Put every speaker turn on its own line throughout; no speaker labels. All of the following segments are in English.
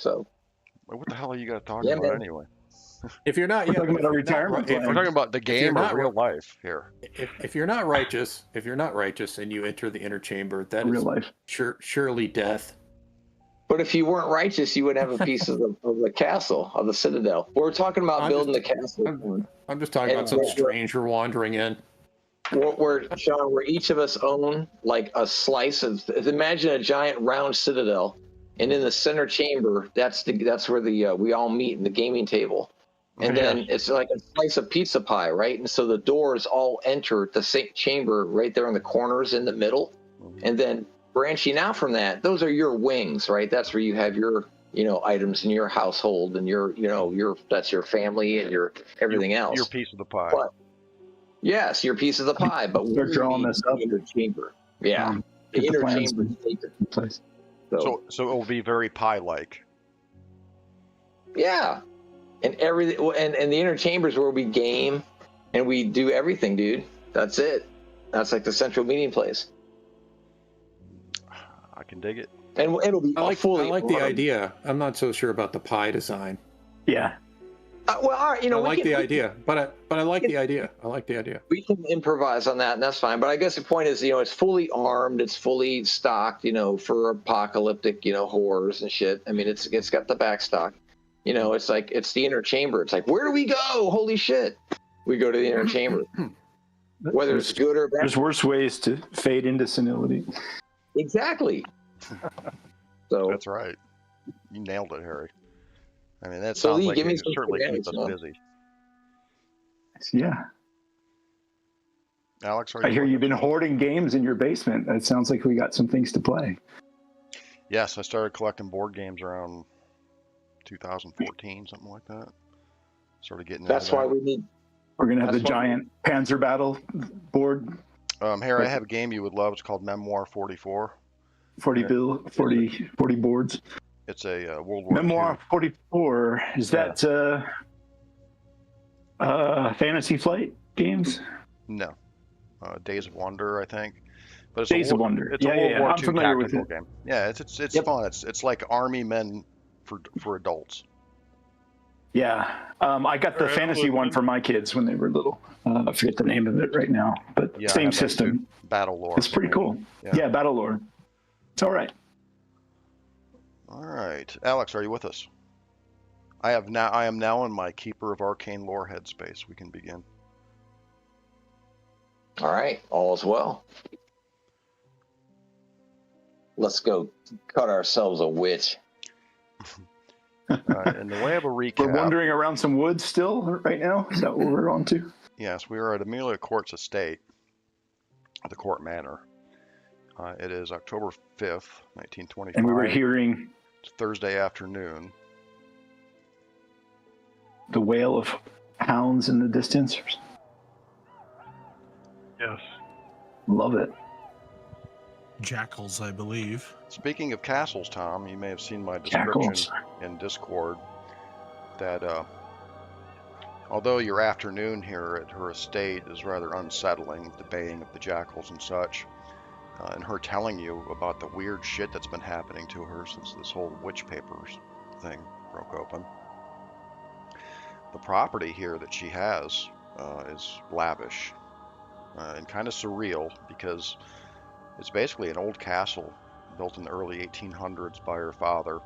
So
What the hell are you guys talking
yeah,
about
man.
anyway?
If you're not,
We're
yeah,
talking
but
about
if
a
you're not,
retirement
if,
plan.
We're talking about the
if you're
game or
not,
real life here.
if you're not righteous, and you enter the inner chamber, that
Real
is
life.
surely death.
But if you weren't righteous, you would have a piece of the castle, of the citadel. We're talking about building the castle.
I'm just talking about some stranger wandering in.
Where Sean, where each of us own like a slice of. Imagine a giant round citadel, and in the center chamber, that's where the we all meet in the gaming table, and then it's like a slice of pizza pie, right? And so the doors all enter the same chamber right there in the corners in the middle, and then branching out from that, those are your wings, right? That's where you have your items in your household and your that's your family and your everything else.
Your piece of the pie.
But, yes, your piece of the pie, but
Start drawing this up.
The inner chamber. Yeah, the inner chamber.
Place.
So it will be very pie-like.
Yeah, and everything, and the inner chambers where we game and we do everything, dude. That's it. That's like the central meeting place.
I can dig it.
And it'll be
I like the
armed.
idea. I'm not so sure about the pie design.
Yeah.
Well, all right,
I like the idea, but I like the idea. I like the idea.
We can improvise on that, and that's fine. But I guess the point is, it's fully armed, it's fully stocked, for apocalyptic, horrors and shit. I mean, it's got the back stock. It's like it's the inner chamber. It's like, where do we go? Holy shit! We go to the inner chamber. Whether it's good or bad.
There's worse ways to fade into senility.
Exactly. So
that's right. You nailed it, Harry. I mean, that
so
sounds
Lee,
like
give me
it
some
certainly keep
shenanigans,
us busy.
Yeah.
Alex,
I hear you've been hoarding games in your basement. It sounds like we got some things to play.
Yes, I started collecting board games around 2014, something like that. Started getting.
That's why we need.
We're gonna have the giant Panzer Battle board.
Harry, I have a game you would love. It's called Memoir 44.
40 boards.
It's a World War
Memoir
II.
44. Is that Fantasy Flight games?
No. Days of Wonder, I think. But it's
Days of Wonder.
It's a World War
I'm
II
familiar with
tactical
it.
game. Yeah, it's fun. It's like Army Men for adults.
Yeah. I got the fantasy one for my kids when they were little. I forget the name of it right now, but
Yeah, I
same
have that
system.
too. Battle Lore.
It's pretty cool. Yeah, Battle Lore. It's all right.
All right, Alex, are you with us? I am now in my Keeper of Arcane Lore headspace. We can begin.
All right, all is well. Let's go cut ourselves a witch.
In the way of a recap,
We're wandering around some woods still right now. Is that what we're on to?
Yes, we are at Amelia Court's estate, at the Court Manor. It is October 5th, 1925.
And we were hearing
It's Thursday afternoon.
the wail of hounds in the distance.
Yes.
Love it.
Jackals, I believe.
Speaking of castles, Tom, you may have seen my description
Jackals.
in Discord that although your afternoon here at her estate is rather unsettling, the baying of the jackals and such, and her telling you about the weird shit that's been happening to her since this whole witch papers thing broke open. The property here that she has is lavish and kind of surreal because it's basically an old castle built in the early 1800s by her father.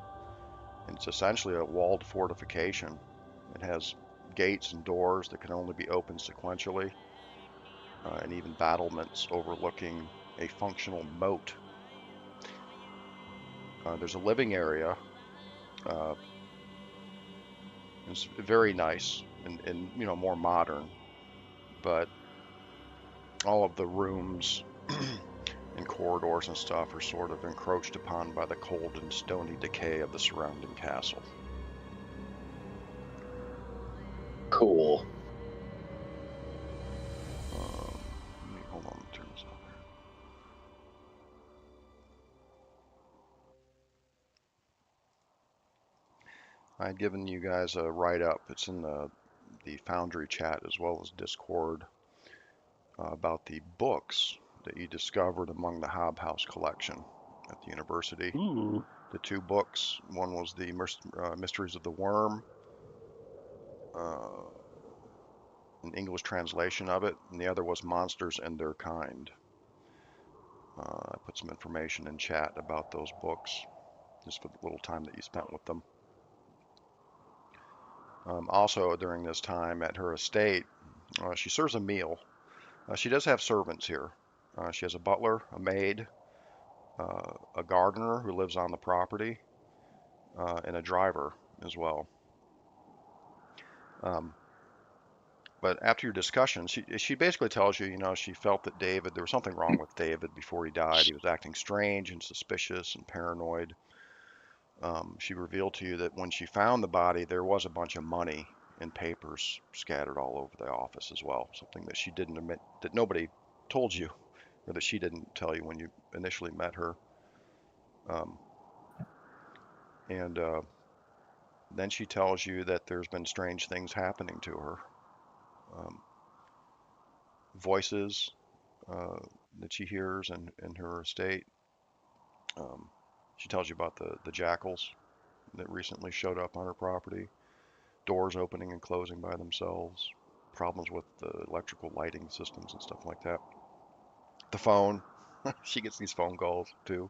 And it's essentially a walled fortification. It has gates and doors that can only be opened sequentially, and even battlements overlooking a functional moat. There's a living area. It's very nice and more modern, but all of the rooms and corridors and stuff are sort of encroached upon by the cold and stony decay of the surrounding castle.
Cool.
Hold on, let me turn this off here. I had given you guys a write-up. It's in the Foundry chat as well as Discord about the books that you discovered among the Hob House collection at the university.
Ooh.
the two books. One was the Mysteries of the Worm, an English translation of it, and the other was Monsters and Their Kind. I put some information in chat about those books, just for the little time that you spent with them. Also, during this time at her estate, she serves a meal. She does have servants here. She has a butler, a maid, a gardener who lives on the property, and a driver as well. But after your discussion, she basically tells you, she felt that there was something wrong with David before he died. He was acting strange and suspicious and paranoid. She revealed to you that when she found the body, there was a bunch of money and papers scattered all over the office as well. Something that she didn't admit, that nobody told you, or that she didn't tell you when you initially met her. And then she tells you that there's been strange things happening to her. Voices that she hears in her estate. She tells you about the jackals that recently showed up on her property. Doors opening and closing by themselves. Problems with the electrical lighting systems and stuff like that. The phone. She gets these phone calls too.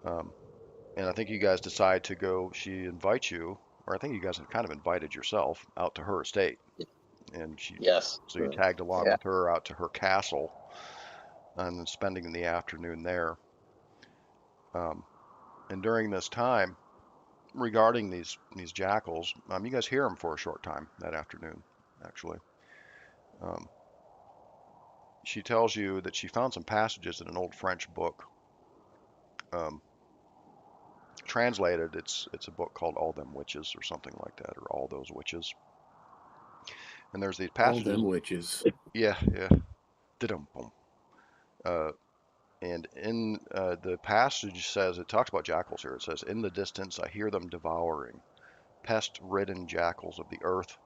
And I think you guys decide to go. She invites you, or I think you guys have kind of invited yourself out to her estate. And
Yes.
So you tagged along with her out to her castle, and then spending the afternoon there. And during this time, regarding these jackals, you guys hear them for a short time that afternoon, actually. She tells you that she found some passages in an old French book. Translated, it's a book called All Them Witches or something like that, or All Those Witches. And there's these passages.
All Them Witches.
Yeah. Didum-bum. And in the passage it talks about jackals here. It says, "In the distance I hear them devouring, pest-ridden jackals of the earth,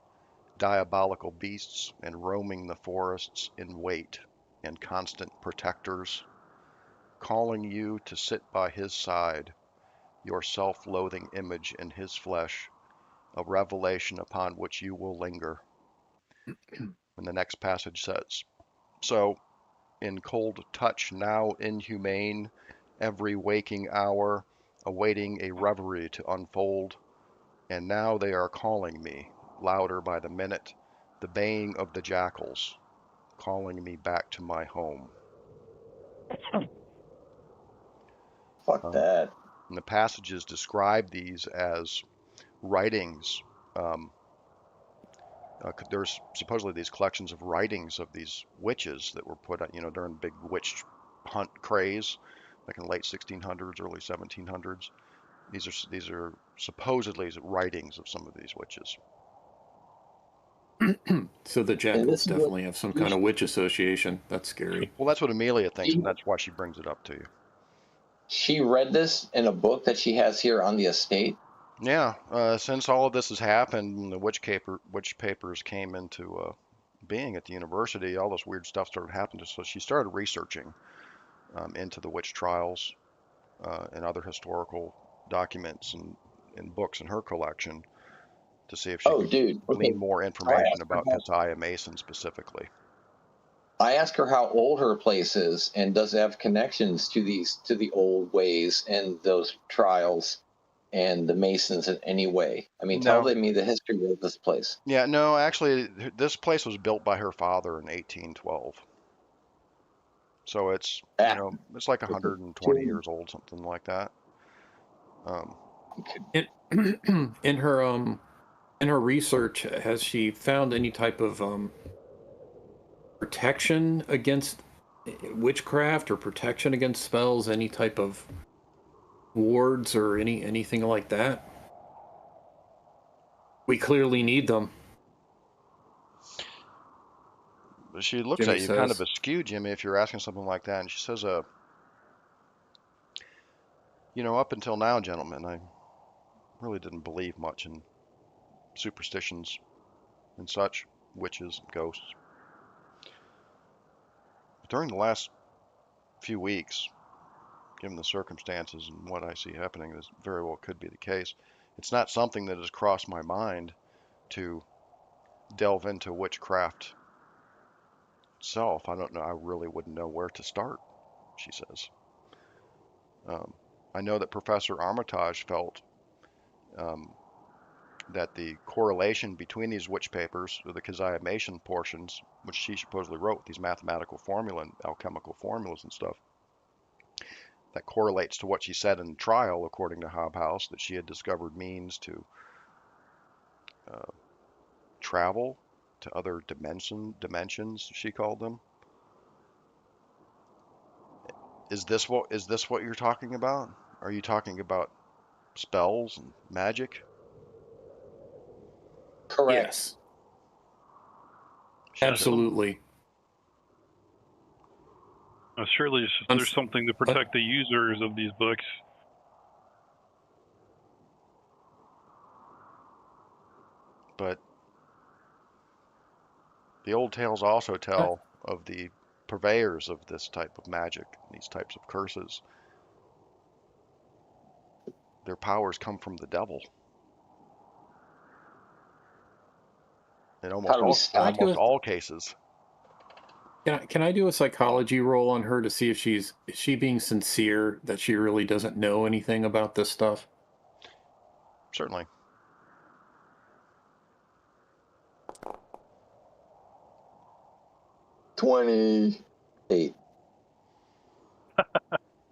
diabolical beasts and roaming the forests in wait, and constant protectors, calling you to sit by his side, your self-loathing image in his flesh, a revelation upon which you will linger." And the next passage says, "So, in cold touch now inhumane, every waking hour, awaiting a reverie to unfold, and now they are calling me, louder by the minute, the baying of the jackals, calling me back to my home."
Fuck that.
And the passages describe these as writings. There's supposedly these collections of writings of these witches that were put out, during the big witch hunt craze, like in the late 1600s, early 1700s. These are supposedly writings of some of these witches.
So the jackals definitely have some kind of witch association. That's scary.
Well, that's what Amelia thinks, and that's why she brings it up to you.
She read this in a book that she has here on the estate.
Yeah, since all of this has happened, and the witch papers came into being at the university, all this weird stuff started happening. So she started researching into the witch trials and other historical documents and books in her collection to see if she could glean more information about Keziah Mason specifically.
I asked her how old her place is and does it have connections to the old ways and those trials and the Masons in any way. I mean, tell me the history of this place.
Yeah, no, actually, this place was built by her father in 1812. So it's, it's like 120 years old, something like that.
In her research, has she found any type of protection against witchcraft or protection against spells? Any type of wards or anything like that? We clearly need them.
She looks
Jimmy
at you
says,
kind of askew, Jimmy, if you're asking something like that. And she says, up until now, gentlemen, I really didn't believe much in superstitions and such, witches, ghosts. But during the last few weeks, given the circumstances and what I see happening, this very well could be the case. It's not something that has crossed my mind to delve into witchcraft itself. I don't know. I really wouldn't know where to start, she says. I know that Professor Armitage felt that the correlation between these witch papers, or the Keziah Mason portions, which she supposedly wrote, these mathematical formula and alchemical formulas and stuff, that correlates to what she said in trial, according to Hobhouse, that she had discovered means to travel to other dimensions, she called them. Is this what you're talking about? Are you talking about spells and magic?
Correct.
Yes,
She said,
absolutely.
Surely there's something to protect the users of these books.
but the old tales also tell of the purveyors of this type of magic, these types of curses. Their powers come from the devil. In
How do we stop
almost all cases.
Can I do a psychology roll on her to see if is she being sincere, that she really doesn't know anything about this stuff?
Certainly.
$28.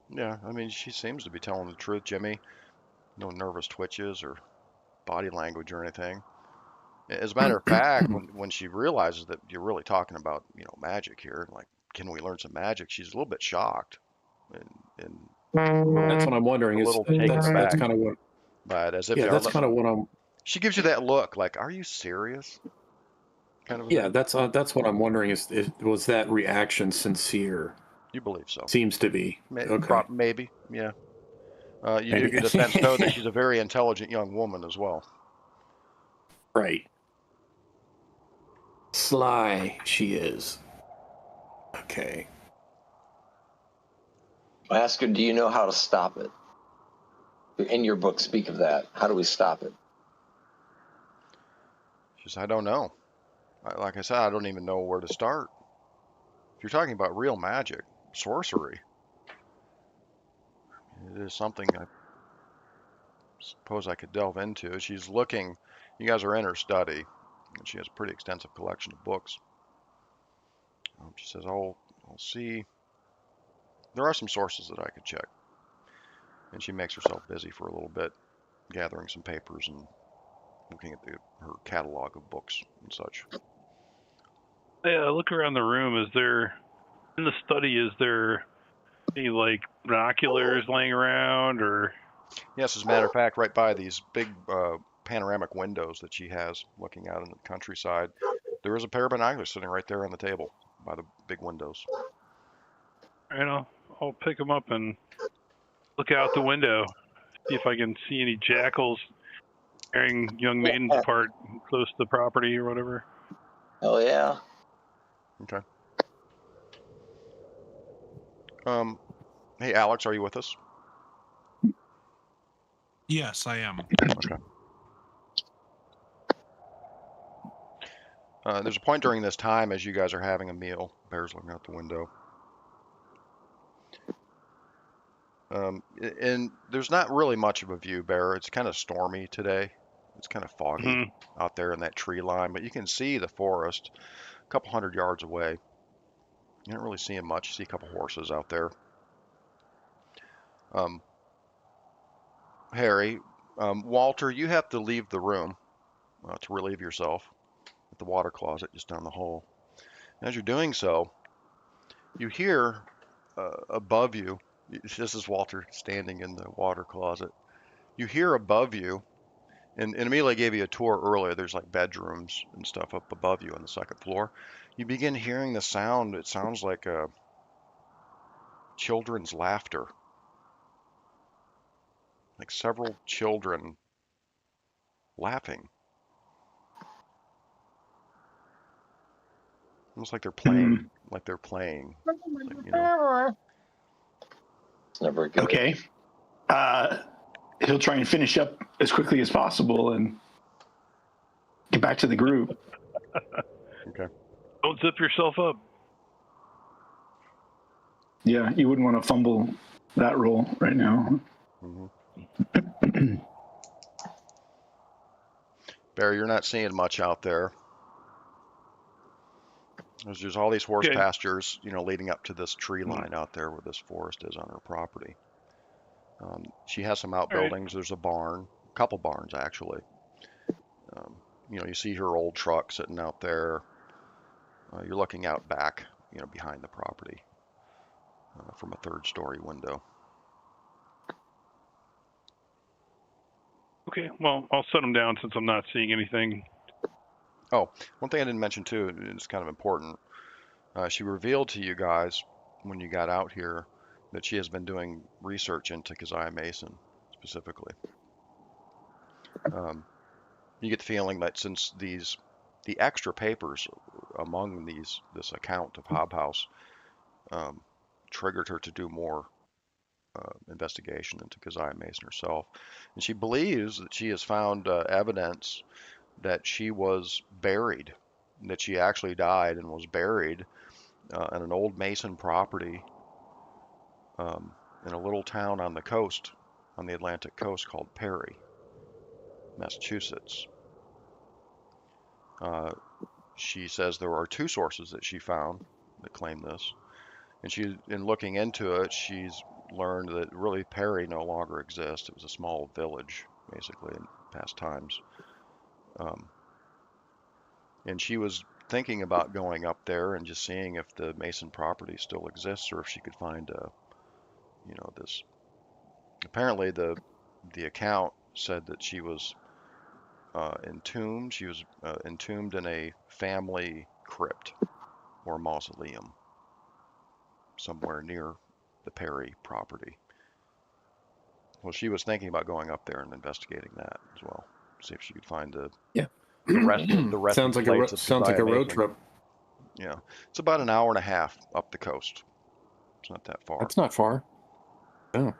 Yeah, I mean, she seems to be telling the truth, Jimmy. No nervous twitches or body language or anything. As a matter of fact, when she realizes that you're really talking about, magic here, like, can we learn some magic? She's a little bit shocked and
That's what I'm wondering.
a little taken
That's
aback
kind of what.
by it, as if
Yeah, that's kind of what I'm.
She gives you that look, like, are you serious? Kind of a
Yeah,
thing.
that's what I'm wondering. Was that reaction sincere?
You believe so?
Seems to be. Okay.
Maybe, yeah. You do
Maybe.
get a sense, though, that she's a very intelligent young woman as well.
Right. Sly, she is. Okay.
I ask her, do you know how to stop it? In your book, speak of that. How do we stop it?
She says, I don't know. Like I said, I don't even know where to start. If you're talking about real magic, sorcery, it is something I suppose I could delve into. She's looking, you guys are in her study, and she has a pretty extensive collection of books. She says, I'll see. There are some sources that I could check. And she makes herself busy for a little bit, gathering some papers and looking at her catalog of books and such.
Yeah, look around the room. In the study, is there any, like, binoculars laying around, or?
Yes, as a matter of fact, right by these big panoramic windows that she has looking out in the countryside, there is a pair of binoculars sitting right there on the table by the big windows.
I'll pick them up and look out the window, see if I can see any jackals tearing young maidens apart close to the property or whatever.
Oh, yeah.
Okay. Hey, Alex, are you with us?
Yes, I am.
Okay. There's a point during this time as you guys are having a meal. Bear's looking out the window. And there's not really much of a view, Bear. It's kind of stormy today. It's kind of foggy out there in that tree line, but you can see the forest a couple hundred yards away. You don't really see much. You see a couple horses out there. Harry, Walter, you have to leave the room to relieve yourself at the water closet just down the hall. As you're doing so, you hear above you, this is Walter standing in the water closet. You hear above you, and Amelia gave you a tour earlier. There's like bedrooms and stuff up above you on the second floor. You begin hearing the sound. It sounds like children's laughter. Like several children laughing. Almost like they're playing. Like,
It's never good.
Okay. He'll try and finish up as quickly as possible and get back to the group.
Okay.
Don't zip yourself up.
Yeah, you wouldn't want to fumble that roll right now.
Mm-hmm. Barry, you're not seeing much out there. There's all these horse pastures, leading up to this tree line out there where this forest is on her property. She has some outbuildings. There's a barn, a couple barns actually. You see her old truck sitting out there. You're looking out back, behind the property from a third-story window.
Okay, well, I'll set them down since I'm not seeing anything.
Oh, one thing I didn't mention too, it's kind of important. She revealed to you guys when you got out here that she has been doing research into Keziah Mason specifically. You get the feeling that since the extra papers among this account of Hob House triggered her to do more investigation into Keziah Mason herself, and she believes that she has found evidence that she was buried, that she actually died and was buried on an old Mason property in a little town on the coast, on the Atlantic coast called Perry, Massachusetts. She says there are two sources that she found that claim this, and in looking into it, she's learned that really Perry no longer exists. It was a small village, basically, in past times. And she was thinking about going up there and just seeing if the Mason property still exists, or if she could find this. Apparently, the account said that she was entombed. She was entombed in a family crypt or mausoleum somewhere near the Perry property. Well, she was thinking about going up there and investigating that as well. See if she could find the rest.
Sounds like a road trip.
Yeah, it's about an hour and a half up the coast. It's not that far.
That's not far. No.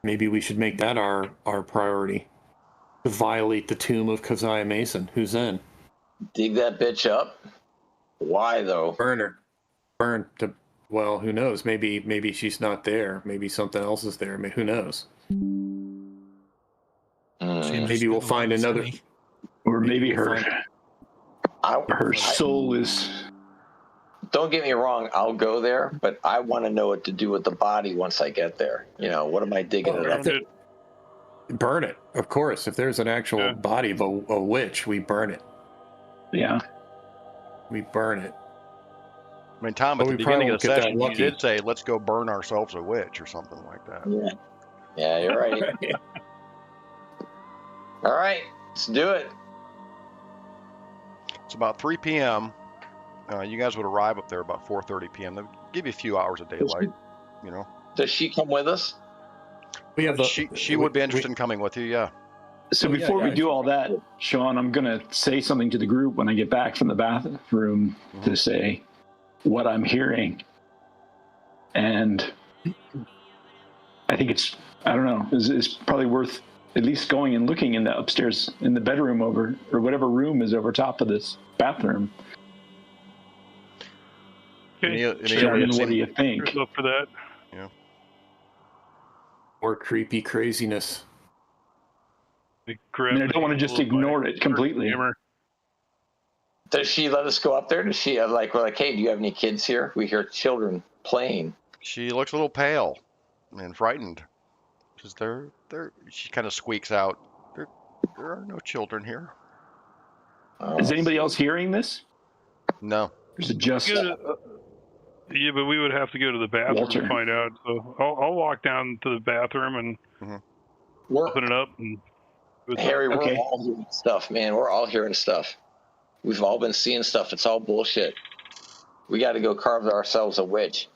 Maybe we should make that our priority. To violate the tomb of Keziah Mason. Who's in?
Dig that bitch up. Why though?
Burn her. Burn. Well, who knows? Maybe she's not there. Maybe something else is there. Who knows? Maybe we'll find another.
Or maybe her soul is.
Don't get me wrong, I'll go there, but I want to know what to do with the body once I get there. What am I digging it up?
Burn it, of course. If there's an actual body of a witch, we burn it.
Yeah.
We burn it.
I mean, Tom, at the beginning of the session, you did say, let's go burn ourselves a witch or something like that.
Yeah, you're right. All right, let's do it.
It's about 3 p.m. You guys would arrive up there about 4:30 p.m. They'll give you a few hours of daylight,
Does she come with us?
She would be interested in coming with you, yeah.
So before we do all that, Sean, I'm going to say something to the group when I get back from the bathroom to say what I'm hearing. And I think it's probably worth at least going and looking in the upstairs, in the bedroom or whatever room is over top of this bathroom.
Okay.
Sean, what do you think?
Up for that.
Yeah.
Or creepy craziness.
I don't want to just ignore it completely.
Does she let us go up there? Does she hey, do you have any kids here? We hear children playing.
She looks a little pale and frightened. She kind of squeaks out, there are no children here.
Is anybody else hearing this?
No.
Or is it just...
Yeah, but we would have to go to the bathroom to find out. So I'll walk down to the bathroom and open it up. And
Harry, we're all hearing stuff, man. We're all hearing stuff. We've all been seeing stuff. It's all bullshit. We got to go carve ourselves a witch.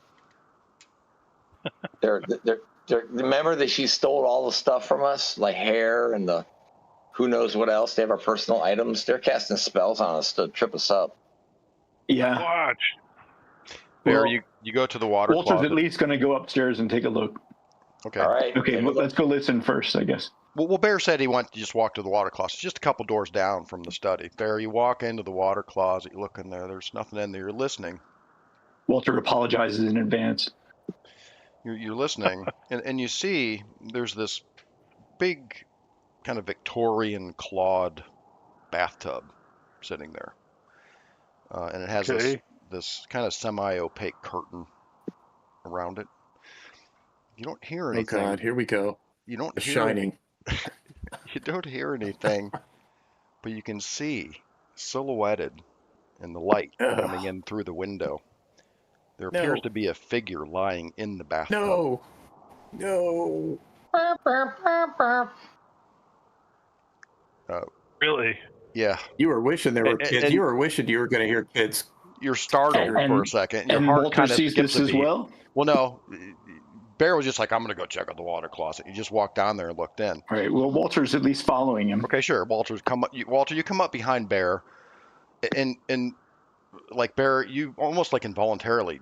Remember that she stole all the stuff from us, like hair and the who knows what else. They have our personal items. They're casting spells on us to trip us up.
Yeah.
Watch.
Bear,
Well,
you go to the water
Walter's
closet.
at least going to go upstairs and take a look.
Okay.
All right.
Okay,
take a
well,
look.
let's go listen first, I guess.
Well, Bear said he wanted to just walk to the water closet. It's just a couple doors down from the study. Bear, you walk into the water closet. You look in there. There's nothing in there. You're listening.
Walter apologizes in advance.
You're listening, and you see there's this big kind of Victorian clawed bathtub sitting there, and it has
Okay.
this kind of semi-opaque curtain around it. You don't hear
Oh
anything.
God, here we go.
You don't
The
hear
Shining.
You don't hear anything, but you can see silhouetted in the light coming in through the window. There appears to be a figure lying in the bathtub.
No. No.
Really?
Yeah,
You were wishing there were kids.
and-
You were wishing you were going to hear kids.
you're startled
And-
for a second. Your
And
heart
Walter
kind of
sees
skips
this
a
as
beat.
well?
Well, no. Bear was just like, I'm going to go check out the water closet. He just walked down there and looked in.
All right, well, Walter's at least following him.
Okay, sure. Walter, you come up behind Bear, and like Bear, you almost like involuntarily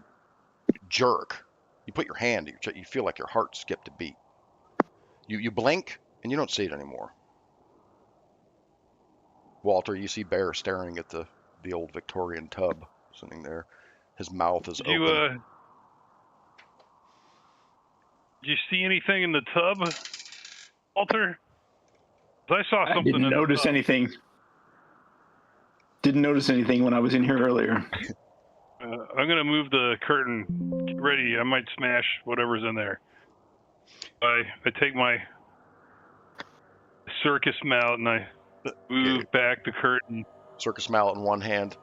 jerk. You put your hand, you feel like your heart skipped a beat. You blink, and you don't see it anymore. Walter, you see Bear staring at the old Victorian tub sitting there. His mouth is
Did
open.
Did you see anything in the tub, Walter? 'Cause I saw
I
something
didn't
in
notice
the tub.
anything. Didn't notice anything when I was in here earlier.
I'm gonna move the curtain. Get ready. I might smash whatever's in there. I take my circus mallet and I move back the curtain.
Circus mallet in one hand.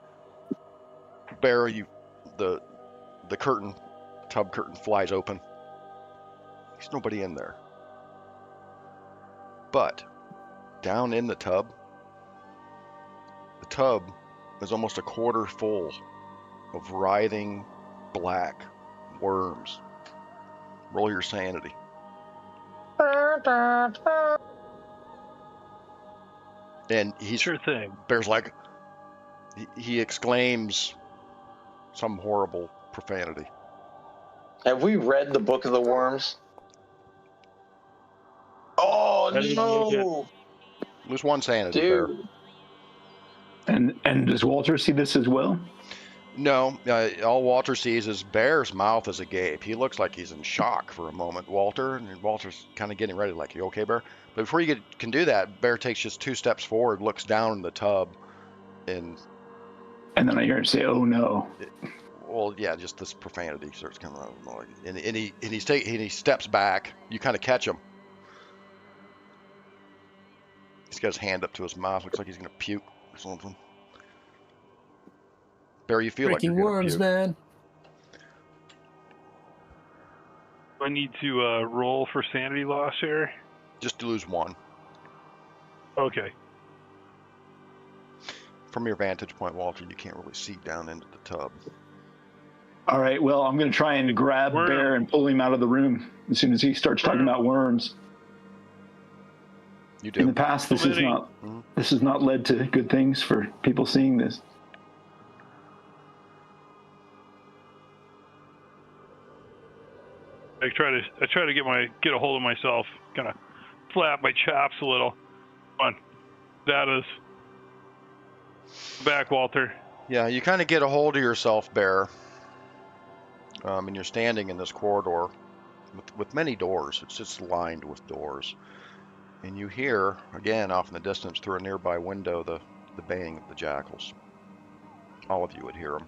Bear, the curtain, tub curtain flies open. There's nobody in there. But down in the tub is almost a quarter full of writhing black worms. Roll your sanity. And
Sure thing.
Bear's like, he exclaims some horrible profanity.
Have we read the Book of the Worms? Oh
I didn't look
no,
Lose one sanity, Bear.
dude!
And does Walter see this as well?
No, all Walter sees is Bear's mouth is agape. He looks like he's in shock for a moment, Walter, and Walter's kind of getting ready, like, you okay, Bear? But before you can do that, Bear takes just 2 steps forward, looks down in the tub, and
then I hear him say, "Oh no!"
well, yeah, just this profanity starts coming out, and he steps back. You kind of catch him. He's got his hand up to his mouth. Looks like he's gonna puke or something. Bear, you feel
Breaking
like you're gonna
worms,
puke.
man.
Do I need to roll for sanity loss here?
Just to lose 1.
Okay.
From your vantage point, Walter, you can't really see down into the tub.
All right, well, I'm going to try and grab
Worm.
Bear and pull him out of the room as soon as he starts talking about worms.
You
In the
do.
past, this has not led to good things for people seeing this.
I try to get a hold of myself, kind of flap my chops a little. Come on, that is back, Walter.
Yeah, you kind of get a hold of yourself, Bear. And you're standing in this corridor with many doors. It's just lined with doors. And you hear, again, off in the distance through a nearby window, the baying of the jackals. All of you would hear them.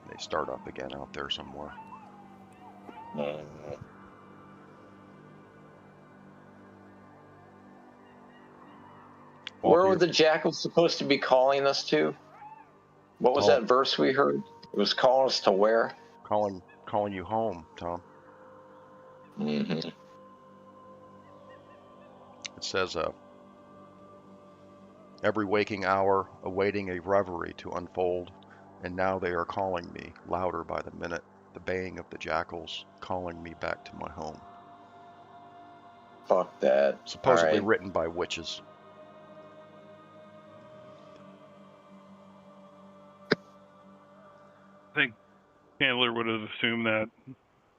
They start up again out there somewhere.
Where were the jackals supposed to be calling us to? What was that verse we heard? It was calling us to where?
Calling you home, Tom.
Mm-hmm.
It says, every waking hour awaiting a reverie to unfold, and now they are calling me, louder by the minute, the baying of the jackals, calling me back to my home.
Fuck that.
Supposedly
All right.
written by witches.
I think Chandler would have assumed that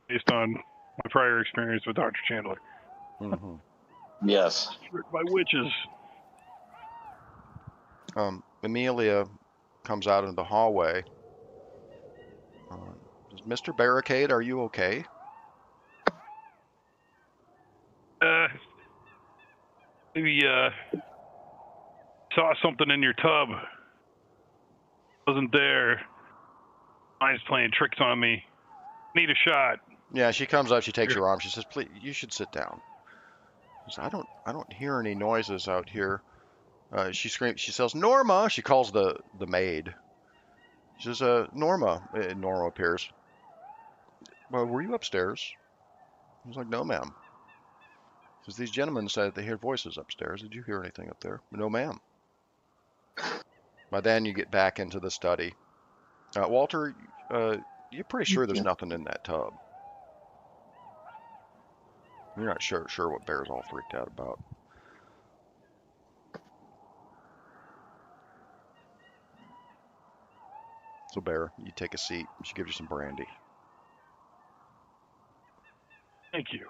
based on my prior experience with Dr. Chandler.
Mm-hmm.
Yes.
Tricked by witches.
Amelia comes out into the hallway. Mr. Barricade, are you okay?
Maybe saw something in your tub. Wasn't there. Mine's playing tricks on me. Need a shot.
Yeah, she comes up, she takes your arm, she says, please, you should sit down. She says, I don't hear any noises out here. She screams, she says, Norma! She calls the maid. She says, Norma. Norma appears. Well, were you upstairs? He's like, no, ma'am. Because these gentlemen said they hear voices upstairs. Did you hear anything up there? No, ma'am. By then, you get back into the study. Walter, you're pretty sure there's nothing in that tub. You're not sure what Bear's all freaked out about. So, Bear, you take a seat. She gives you some brandy.
Thank you.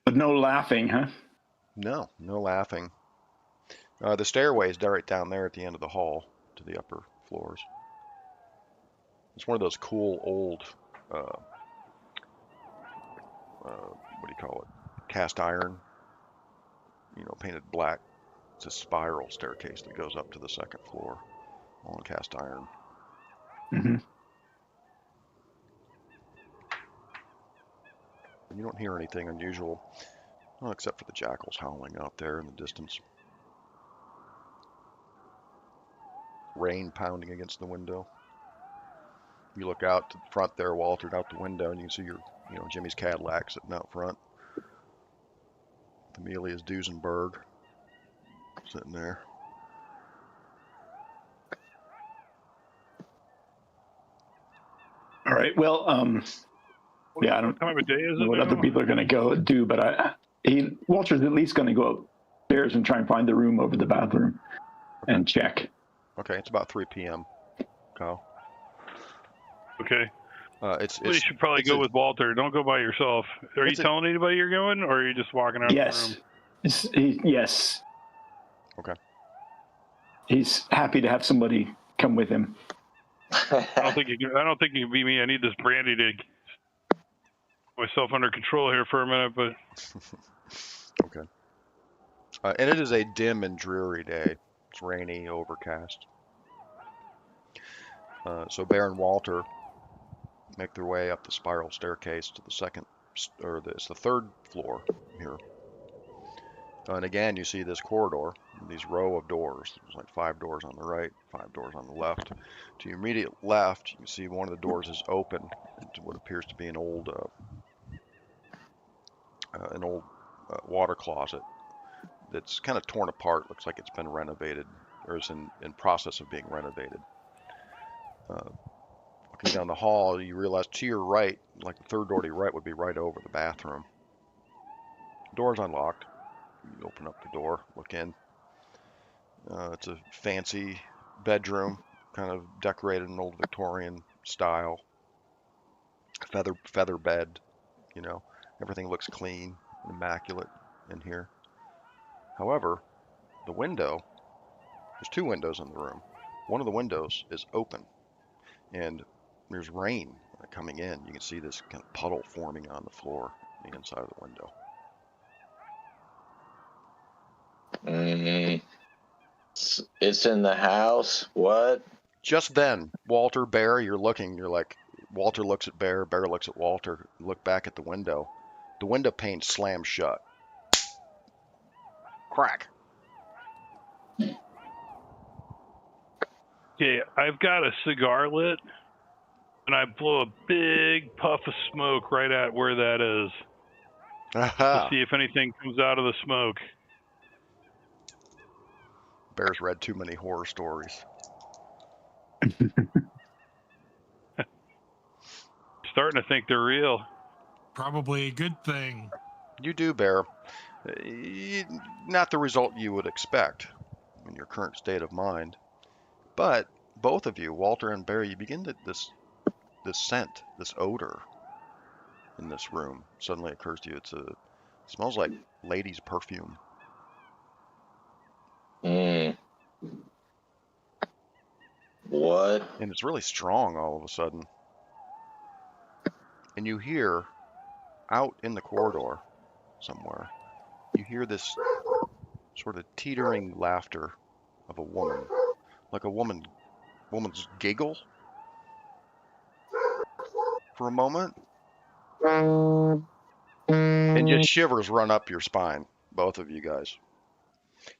But no laughing, huh?
No laughing. The stairway is right down there at the end of the hall to the upper floors. It's one of those cool old, what do you call it? Cast iron, painted black. It's a spiral staircase that goes up to the second floor, all in cast iron.
Mm-hmm.
You don't hear anything unusual, well, except for the jackals howling out there in the distance. Rain pounding against the window. You look out to the front there, Walter, out the window, and you can see Jimmy's Cadillac sitting out front. Amelia's Duesenberg sitting there.
All right. Well, yeah, I don't
What time of day is
know
it
what
now?
other people are going to go do, but Walter's at least going to go upstairs and try and find the room over the bathroom and check.
Okay, it's about 3 p.m. Kyle.
Okay.
You
should probably go with Walter. Don't go by yourself. Are you telling anybody you're going, or are you just walking out
Yes.
of the room?
Yes.
Okay.
He's happy to have somebody come with him.
I don't think you can be me. I need this brandy to get myself under control here for a minute, but
Okay. And it is a dim and dreary day. It's rainy, overcast. So Bear and Walter make their way up the spiral staircase to it's the third floor here. And again, you see this corridor, these row of doors. There's like 5 doors on the right, 5 doors on the left. To your immediate left, you can see one of the doors is open into what appears to be an old water closet that's kind of torn apart. Looks like it's been renovated, or is in process of being renovated. Looking down the hall, you realize to your right, like the third door to your right, would be right over the bathroom. The door's unlocked. You open up the door, look in. It's a fancy bedroom, kind of decorated in old Victorian style. Feather bed, everything looks clean, immaculate in here. However, there's 2 windows in the room. One of the windows is open, and there's rain coming in. You can see this kind of puddle forming on the floor, on the inside of the window.
It's in the house. What?
Just then, Walter, Bear, you're like, Walter looks at Bear looks at Walter, look back at the window. The window pane slams shut. Crack.
okay, I've got a cigar lit, and I blow a big puff of smoke right at where that is to see if anything comes out of the smoke.
Bear's read too many horror stories.
Starting to think they're real.
Probably a good thing.
You do, Bear. Not the result you would expect in your current state of mind. But both of you, Walter and Bear, you begin to this scent, this odor in this room suddenly occurs to you. It smells like lady's perfume.
What?
And it's really strong all of a sudden. And you hear out in the corridor somewhere, you hear this sort of teetering laughter of a woman, like a woman's giggle for a moment, and just shivers run up your spine, both of you guys.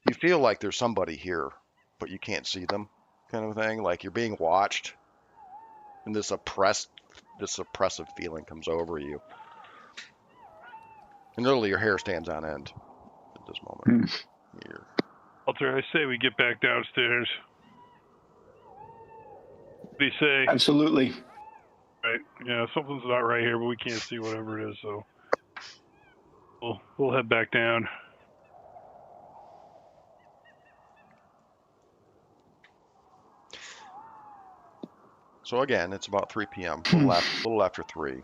You feel like there's somebody here, but you can't see them, kind of thing, like you're being watched, and this oppressive feeling comes over you, and literally your hair stands on end at this moment.
Walter, I say we get back downstairs. What do you say?
Absolutely.
Right. Yeah, something's not right here, but we can't see whatever it is, so we'll head back down.
So again, it's about 3 p.m., a little after 3.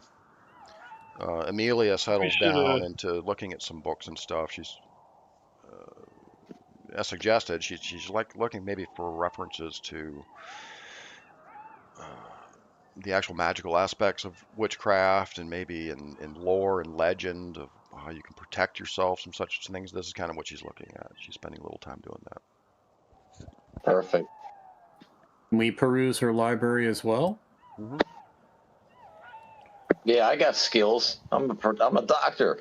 Amelia settles down into looking at some books and stuff. She's, as suggested, she's like looking maybe for references to the actual magical aspects of witchcraft, and maybe in lore and legend of how you can protect yourself from such things. This is kind of what she's looking at. She's spending a little time doing that.
Perfect.
Can we peruse her library as well?
Mm-hmm.
Yeah, I got skills. I'm a doctor.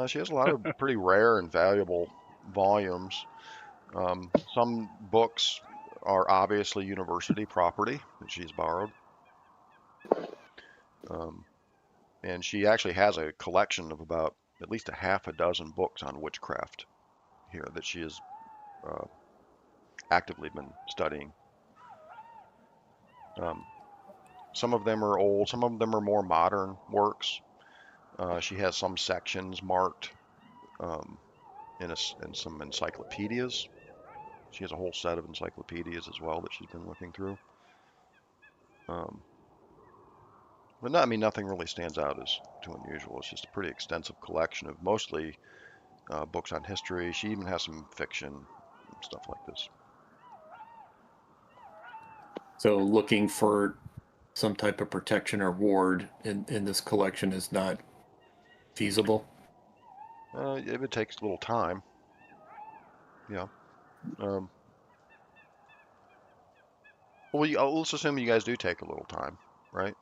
She has a lot of pretty rare and valuable volumes. Some books are obviously university property that she's borrowed. And she actually has a collection of about at least a half a dozen books on witchcraft here that she has actively been studying. Some of them are old, some of them are more modern works. She has some sections marked in some encyclopedias. She has a whole set of encyclopedias as well that she's been looking through. But nothing really stands out as too unusual. It's just a pretty extensive collection of mostly books on history. She even has some fiction and stuff like this.
So looking for some type of protection or ward in this collection is not feasible?
It would take a little time. Yeah. Well, let's assume you guys do take a little time, right?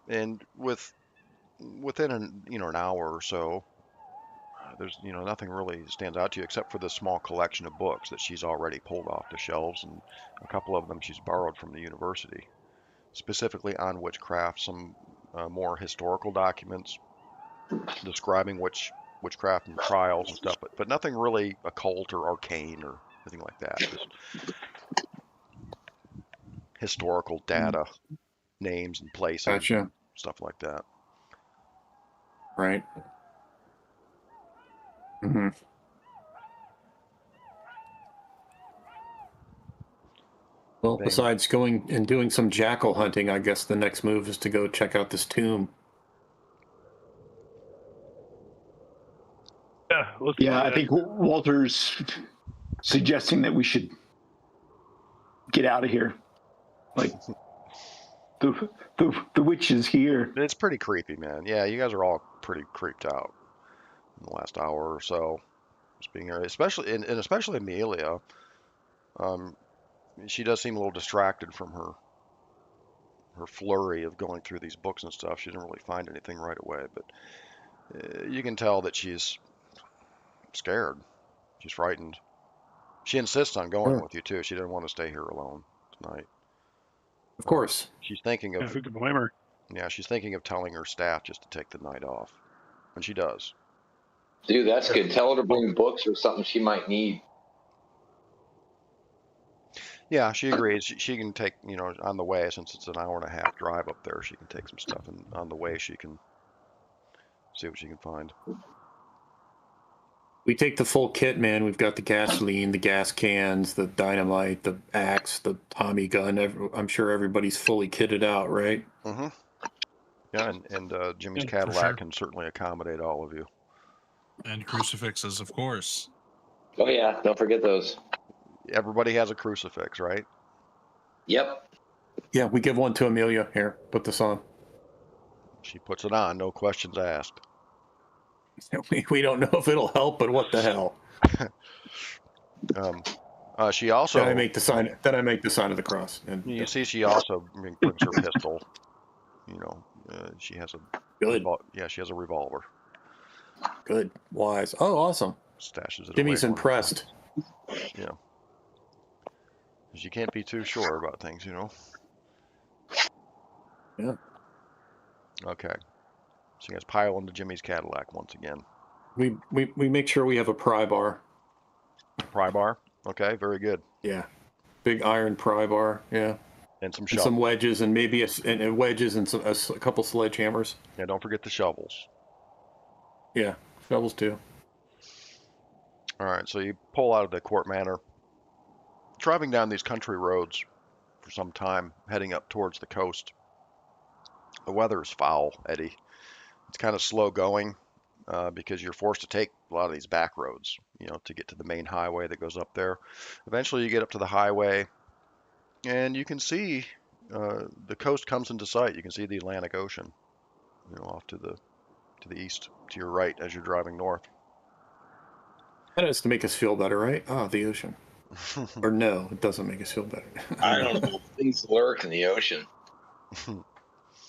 And within an hour or so, there's nothing really stands out to you except for the small collection of books that she's already pulled off the shelves, and a couple of them she's borrowed from the university, specifically on witchcraft. Some more historical documents describing witchcraft and trials and stuff, but nothing really occult or arcane or anything like that. Just historical data, names and places,
Gotcha.
stuff like that.
Right. Mm-hmm. Well, besides going and doing some jackal hunting, I guess the next move is to go check out this tomb.
Yeah,
I think Walter's suggesting that we should get out of here. Like, the witch is here.
It's pretty creepy, man. Yeah, you guys are all pretty creeped out in the last hour or so. Just being here, especially and especially Amelia. She does seem a little distracted from her flurry of going through these books and stuff. She didn't really find anything right away, but you can tell that she's scared. She's frightened. She insists on going with you too. She didn't want to stay here alone tonight.
Of course.
She's thinking of.
Who could blame her?
Yeah, she's thinking of telling her staff just to take the night off, and she does.
Dude, that's good. Tell her to bring books or something she might need.
Yeah, she agrees. She can take, on the way, since it's an hour and a half drive up there, she can take some stuff, and on the way she can see what she can find.
We take the full kit, man. We've got the gasoline, the gas cans, the dynamite, the axe, the Tommy gun. I'm sure everybody's fully kitted out, right?
Mm-hmm. Yeah, and Jimmy's
For
Cadillac
sure.
can certainly accommodate all of you.
And crucifixes, of course.
Oh yeah, don't forget those.
Everybody has a crucifix, right?
Yep.
Yeah, we give one to Amelia. Here, put this on.
She puts it on, no questions asked.
We don't know if it'll help, but what the hell?
She
Then I
also,
make the sign. Then I make the sign of the cross. And
you see, she also brings her pistol. You know, she has a
good,
she has a revolver.
good, wise. Oh, awesome.
Stashes it
Jimmy's
away.
impressed.
Yeah. Because you can't be too sure about things, you know.
Yeah.
Okay. So you guys pile into Jimmy's Cadillac once again.
We make sure we have a pry bar.
Pry bar. Okay, very good.
Yeah. Big iron pry bar. Yeah.
And some
And
shovels.
some wedges, and maybe and wedges, and a couple sledgehammers.
Yeah, don't forget the shovels.
Yeah, shovels too.
All right, so you pull out of the Court Manor, driving down these country roads for some time, heading up towards the coast. The weather is foul, Eddie. It's kind of slow going because you're forced to take a lot of these back roads, you know, to get to the main highway that goes up there. Eventually, you get up to the highway, and you can see the coast comes into sight. You can see the Atlantic Ocean, you know, off to the east, to your right as you're driving north.
That is to make us feel better, right? Oh, the ocean. Or no, it doesn't make us feel better.
I don't know. Things lurk in the ocean.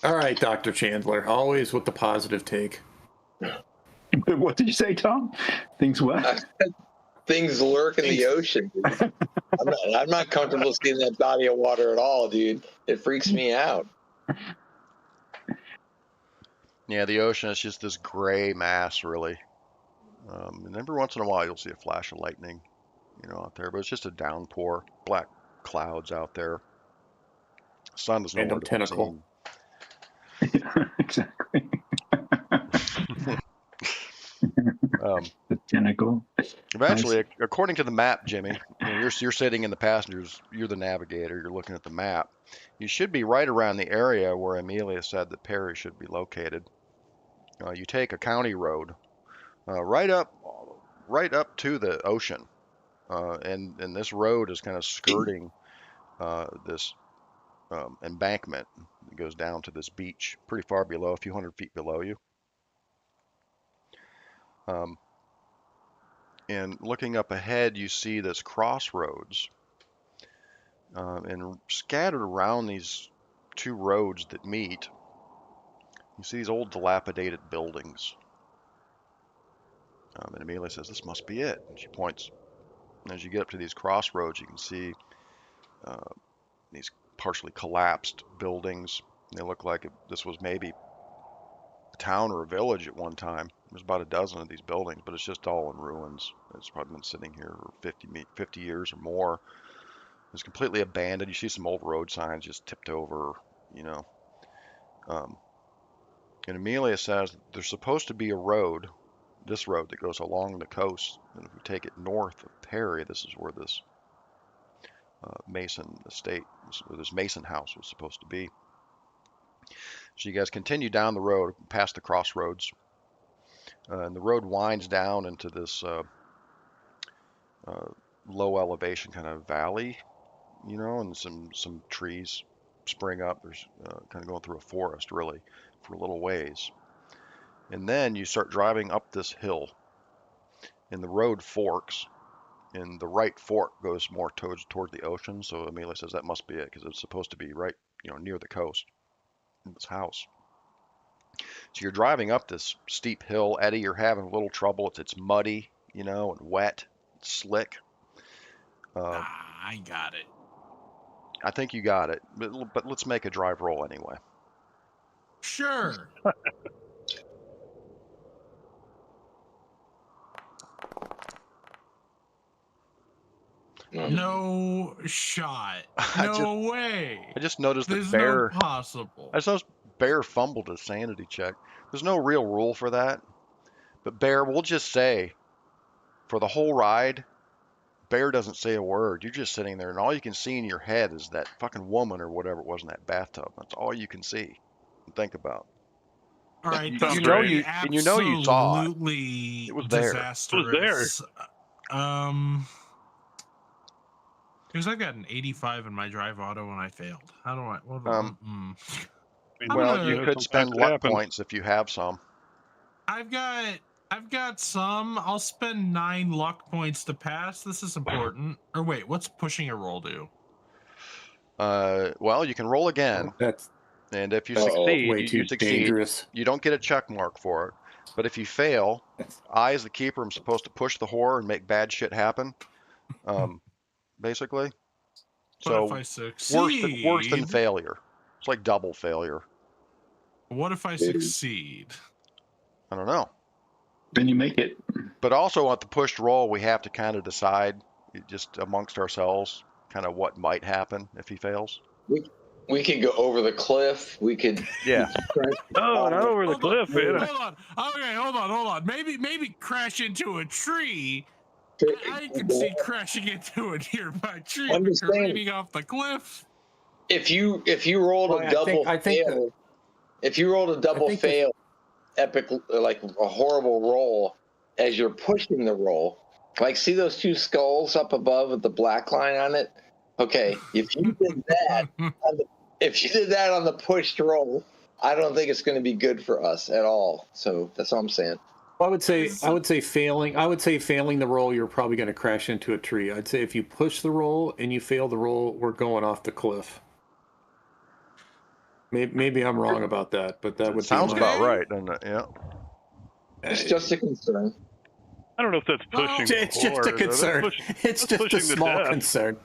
All right, Dr. Chandler, always with the positive take.
What did you say, Tom? Things what?
Things lurk in the ocean. I'm not comfortable seeing that body of water at all, dude. It freaks me out.
Yeah, the ocean is just this gray mass, really. And every once in a while, you'll see a flash of lightning, you know, out there. But it's just a downpour, black clouds out there. Sun is nowhere
Random
to be
tentacle.
seen.
Yeah, exactly. The tentacle.
Eventually, according to the map, Jimmy, you know, you're sitting in the passengers. You're the navigator. You're looking at the map. You should be right around the area where Amelia said that Perry should be located. You take a county road right up to the ocean, and this road is kind of skirting this embankment that goes down to this beach, pretty far below, a few hundred feet below you. And looking up ahead, you see this crossroads, and scattered around these two roads that meet, you see these old dilapidated buildings. And Amelia says, "This must be it." And she points. And as you get up to these crossroads, you can see these partially collapsed buildings. They look like this was maybe a town or a village at one time. There's about a dozen of these buildings, but it's just all in ruins. It's probably been sitting here for 50 years or more. It's completely abandoned. You see some old road signs just tipped over, you know. And Amelia says there's supposed to be a road, this road that goes along the coast. And if we take it north of Perry, this is where this Mason estate, this Mason house was supposed to be. So you guys continue down the road, past the crossroads, and the road winds down into this low elevation kind of valley, you know, and some trees spring up. There's kind of going through a forest, really, for a little ways. And then you start driving up this hill, and the road forks, and the right fork goes more toward the ocean. So Amelia says that must be it, because it's supposed to be right, you know, near the coast, in this house. So you're driving up this steep hill, Eddie. You're having a little trouble. It's muddy, you know, and wet, it's slick.
I got it.
I think you got it, but let's make a drive roll anyway.
Sure. No shot. No way.
I just noticed that
There's
Bear.
no possible.
I just noticed Bear fumbled a sanity check. There's no real rule for that, but Bear, we'll just say for the whole ride, Bear doesn't say a word. You're just sitting there, and all you can see in your head is that fucking woman or whatever it was in that bathtub. That's all you can see and think about.
All right,
You
this
know
would be
and you know you saw it.
absolutely
It was there.
disastrous. Because I've got an 85 in my drive auto and I failed. How do I? What do I
mean,
Well, you
gonna-
could spend
sometimes it
luck
happens.
points if you have some.
I've got some. I'll spend 9 luck points to pass. This is important. Or wait, what's pushing a roll do?
Well, you can roll again,
That's
and if you
Uh-oh.
succeed,
way
you
too
succeed.
dangerous.
You don't get a check mark for it. But if you fail, I, as the keeper, am supposed to push the whore and make bad shit happen. Basically.
But if
So
I succeed,
worse than failure. It's like double failure.
What if I succeed?
I don't know.
Then you make it.
But also at the pushed roll, we have to kind of decide just amongst ourselves kind of what might happen if he fails.
We could go over the cliff. We could.
Yeah.
Oh, not over the cliff, man.
Hold on. Okay, hold on. Maybe crash into a tree. I can see crashing into a nearby tree
I'm
and
just saying.
careening off the cliff.
If you rolled
Well,
a double
I think
fail, if you rolled a double
think
fail, epic, like a horrible roll, as you're pushing the roll, like see those 2 skulls up above with the black line on it. Okay, if you did that, on the pushed roll, I don't think it's going to be good for us at all. So that's all I'm saying.
I would say failing the roll, you're probably going to crash into a tree. I'd say if you push the roll and you fail the roll, we're going off the cliff. Maybe I'm wrong about that, but that would
Sounds
be
about right, doesn't it? Yeah.
It's just a concern.
I don't know if that's pushing.
It's just a
hard.
concern. It's just a
pushing the
small
death.
concern.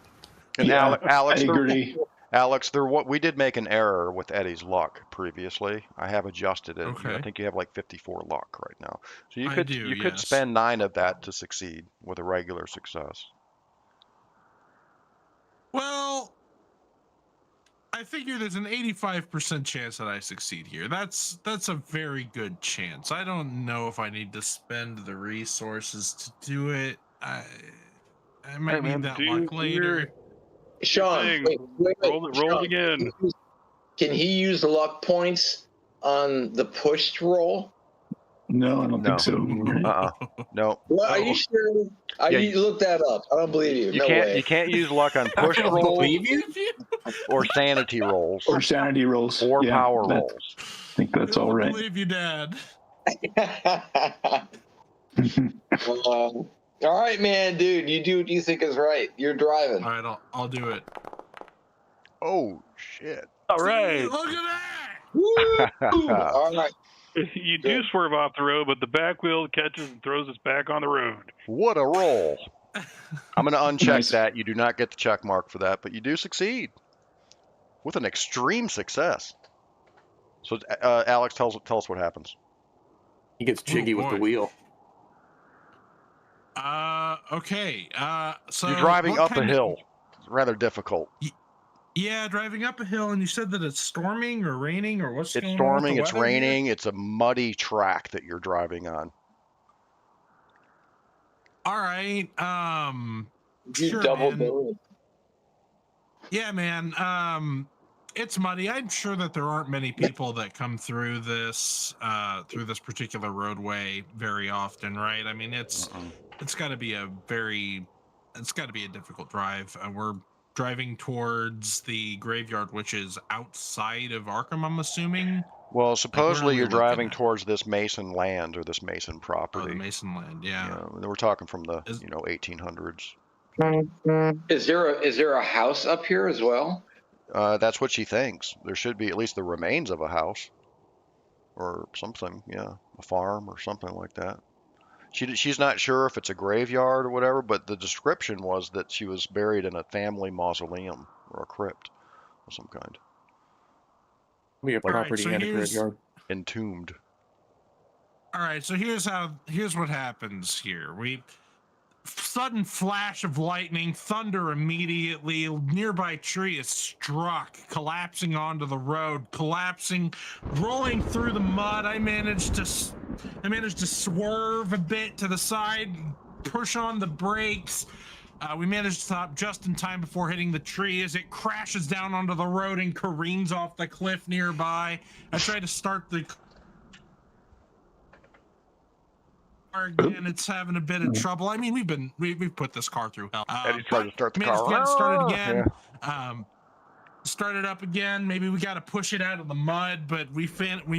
And
Yeah,
Alex,
I agree.
Alex, we did make an error with Eddie's luck previously. I have adjusted it.
Okay.
I think you have like 54 luck right now. So you
I
could
do,
could
yes.
spend 9 of that to succeed with a regular success.
Well, I figure there's an 85% chance that I succeed here. That's a very good chance. I don't know if I need to spend the resources to do it. I might
Hey, man,
need that
do
luck later.
Sean,
thing.
wait,
Roll it
Sean,
again.
Can he use luck points on the pushed roll?
No, I don't
No.
think so.
No.
Well, are you sure?
Yeah,
You look that up. I don't believe you.
You
No
can't
way.
you can't use luck on push
I don't
rolls
believe you.
or sanity rolls
Or sanity rolls.
or
Yeah,
power
that-
rolls.
I think that's
I
all
don't
right.
believe you, Dad.
All right, man, dude. You do what you think is right. You're driving.
All right, I'll do it.
Oh shit.
All right.
Look at that!
Woo! All right.
You do swerve off the road, but the back wheel catches and throws us back on the road.
What a roll. I'm going to uncheck
Nice.
that. You do not get the check mark for that, but you do succeed with an extreme success. So, Alex, tell us what happens.
He gets jiggy with the
boy.
wheel.
Okay. So
You're driving
what
up a
kind of-
hill. It's rather difficult.
Yeah, driving up a hill, and you said that it's storming or raining or what's
It's
going
storming,
on with
it's
the weather here?
raining, it's a muddy track that you're driving on.
All right.
You
Sure,
double
man.
down.
Yeah, man. It's muddy. I'm sure that there aren't many people that come through this particular roadway very often, right? I mean, it's got to be a difficult drive. We're driving towards the graveyard, which is outside of Arkham, I'm assuming.
Well, supposedly
we
you're
looking
driving
at?
towards this Mason land or this Mason
Oh,
property.
the Mason land, yeah.
We're talking from the 1800s.
Is there a house up here as well?
That's what she thinks. There should be at least the remains of a house or something. Yeah, a farm or something like that. She's not sure if it's a graveyard or whatever, but the description was that she was buried in a family mausoleum or a crypt of some kind.
Be a
All right,
property
so
and a
here's-
graveyard.
Entombed.
All right, so here's what happens here. Sudden flash of lightning, thunder immediately. A nearby tree is struck, collapsing onto the road, rolling through the mud. I managed to swerve a bit to the side, push on the brakes. We managed to stop just in time before hitting the tree as it crashes down onto the road and careens off the cliff nearby. I tried to start the car again. It's having a bit of trouble. I mean, we've put this car through hell.
Eddie tried to start the
managed
car.
to get it started again.
Yeah.
Start it up again. Maybe we got to push it out of the mud, but we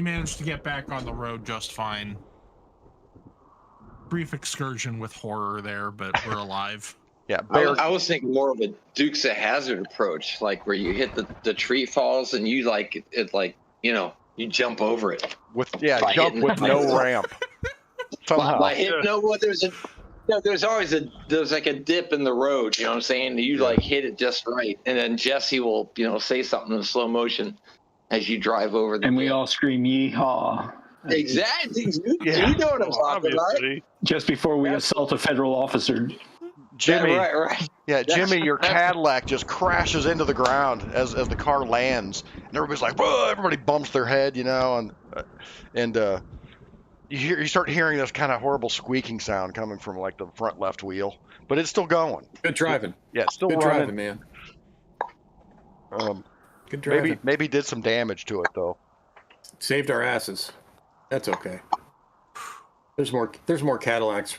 managed to get back on the road just fine. Brief excursion with horror there, but we're alive.
Yeah,
I was thinking more of a Dukes of Hazzard approach, like where you hit the tree falls and you you jump over it.
Jump with no ramp. Somehow.
There's always there's like a dip in the road, you know what I'm saying? You like hit it just right, and then Jesse will say something in slow motion as you drive over the.
And we all scream yeehaw.
Exactly. You know what I'm talking about.
Just before we assault a federal officer.
Jimmy,
right.
Yeah, Jimmy, your Cadillac just crashes into the ground as the car lands, and everybody's like, whoa! Everybody bumps their head, and you start hearing this kind of horrible squeaking sound coming from like the front left wheel, but it's still going.
Good driving.
Yeah, it's still
Good
running.
driving, man. Good driving.
Maybe did some damage to it though.
Saved our asses. That's okay. There's more Cadillacs.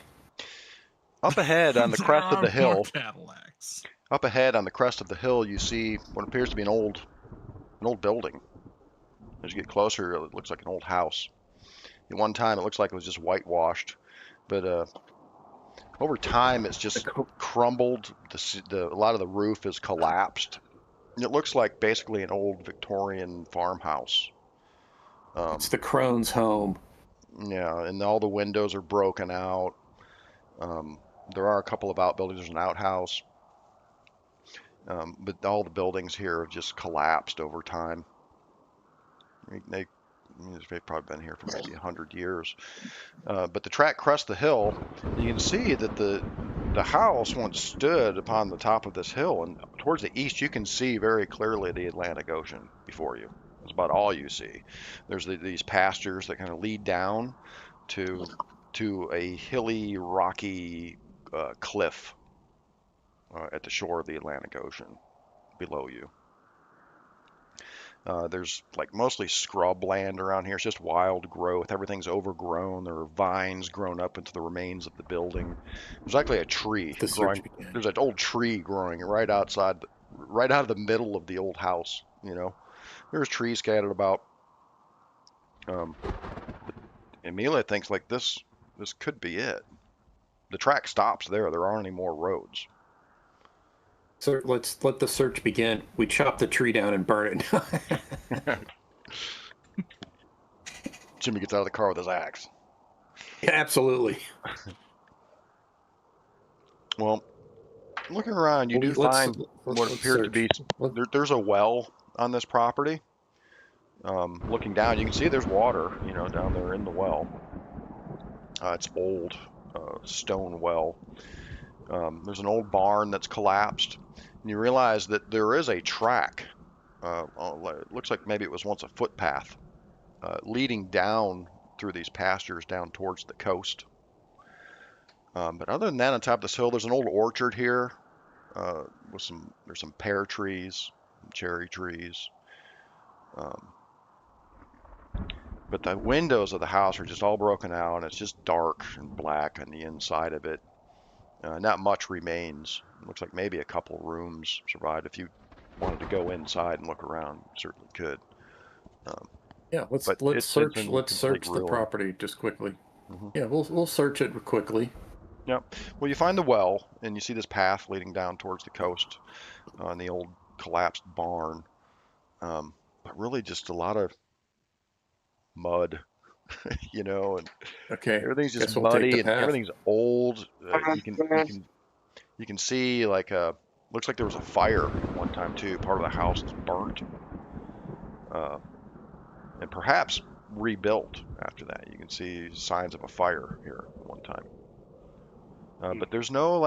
Up ahead on the crest of the hill.
Cadillacs.
Up ahead on the crest of the hill, you see what appears to be an old building. As you get closer, it looks like an old house. At one time, it looks like it was just whitewashed, but over time, it's just crumbled. A lot of the roof is collapsed. And it looks like basically an old Victorian farmhouse.
It's the crone's home.
Yeah, and all the windows are broken out. There are a couple of outbuildings. There's an outhouse. But all the buildings here have just collapsed over time. They've probably been here for maybe 100 years. But the track crests the hill. You can see that the house once stood upon the top of this hill, and towards the east you can see very clearly the Atlantic Ocean before you. That's about all you see. There's these pastures that kind of lead down to a hilly, rocky cliff at the shore of the Atlantic Ocean below you. There's like mostly scrub land around here. It's just wild growth. Everything's overgrown. There are vines grown up into the remains of the building. There's actually a tree growing. There's an old tree growing right out of the middle of the old house. There's trees scattered about. Emilia thinks like this could be it. The track stops there. There aren't any more roads.
So let's let the search begin. We chop the tree down and burn it.
Jimmy gets out of the car with his axe.
Yeah, absolutely.
Well, looking around, you do find what appears to be there's a well on this property. Looking down, you can see there's water, down there in the well. It's old, stone well. There's an old barn that's collapsed, and you realize that there is a track. It looks like maybe it was once a footpath leading down through these pastures down towards the coast. But other than that, on top of this hill, there's an old orchard here with there's some pear trees, some cherry trees. But the windows of the house are just all broken out, and it's just dark and black on the inside of it. Not much remains. It looks like maybe a couple rooms survived. If you wanted to go inside and look around, you certainly could.
Yeah, let's search the property just quickly. Mm-hmm. Yeah, we'll search it quickly.
Yep. Well, you find the well, and you see this path leading down towards the coast, and the old collapsed barn. But really, just a lot of mud, and everything's just muddy and everything's old. You can see like looks like there was a fire one time too. Part of the house is burnt, and perhaps rebuilt after that. You can see signs of a fire here at one time. But there's no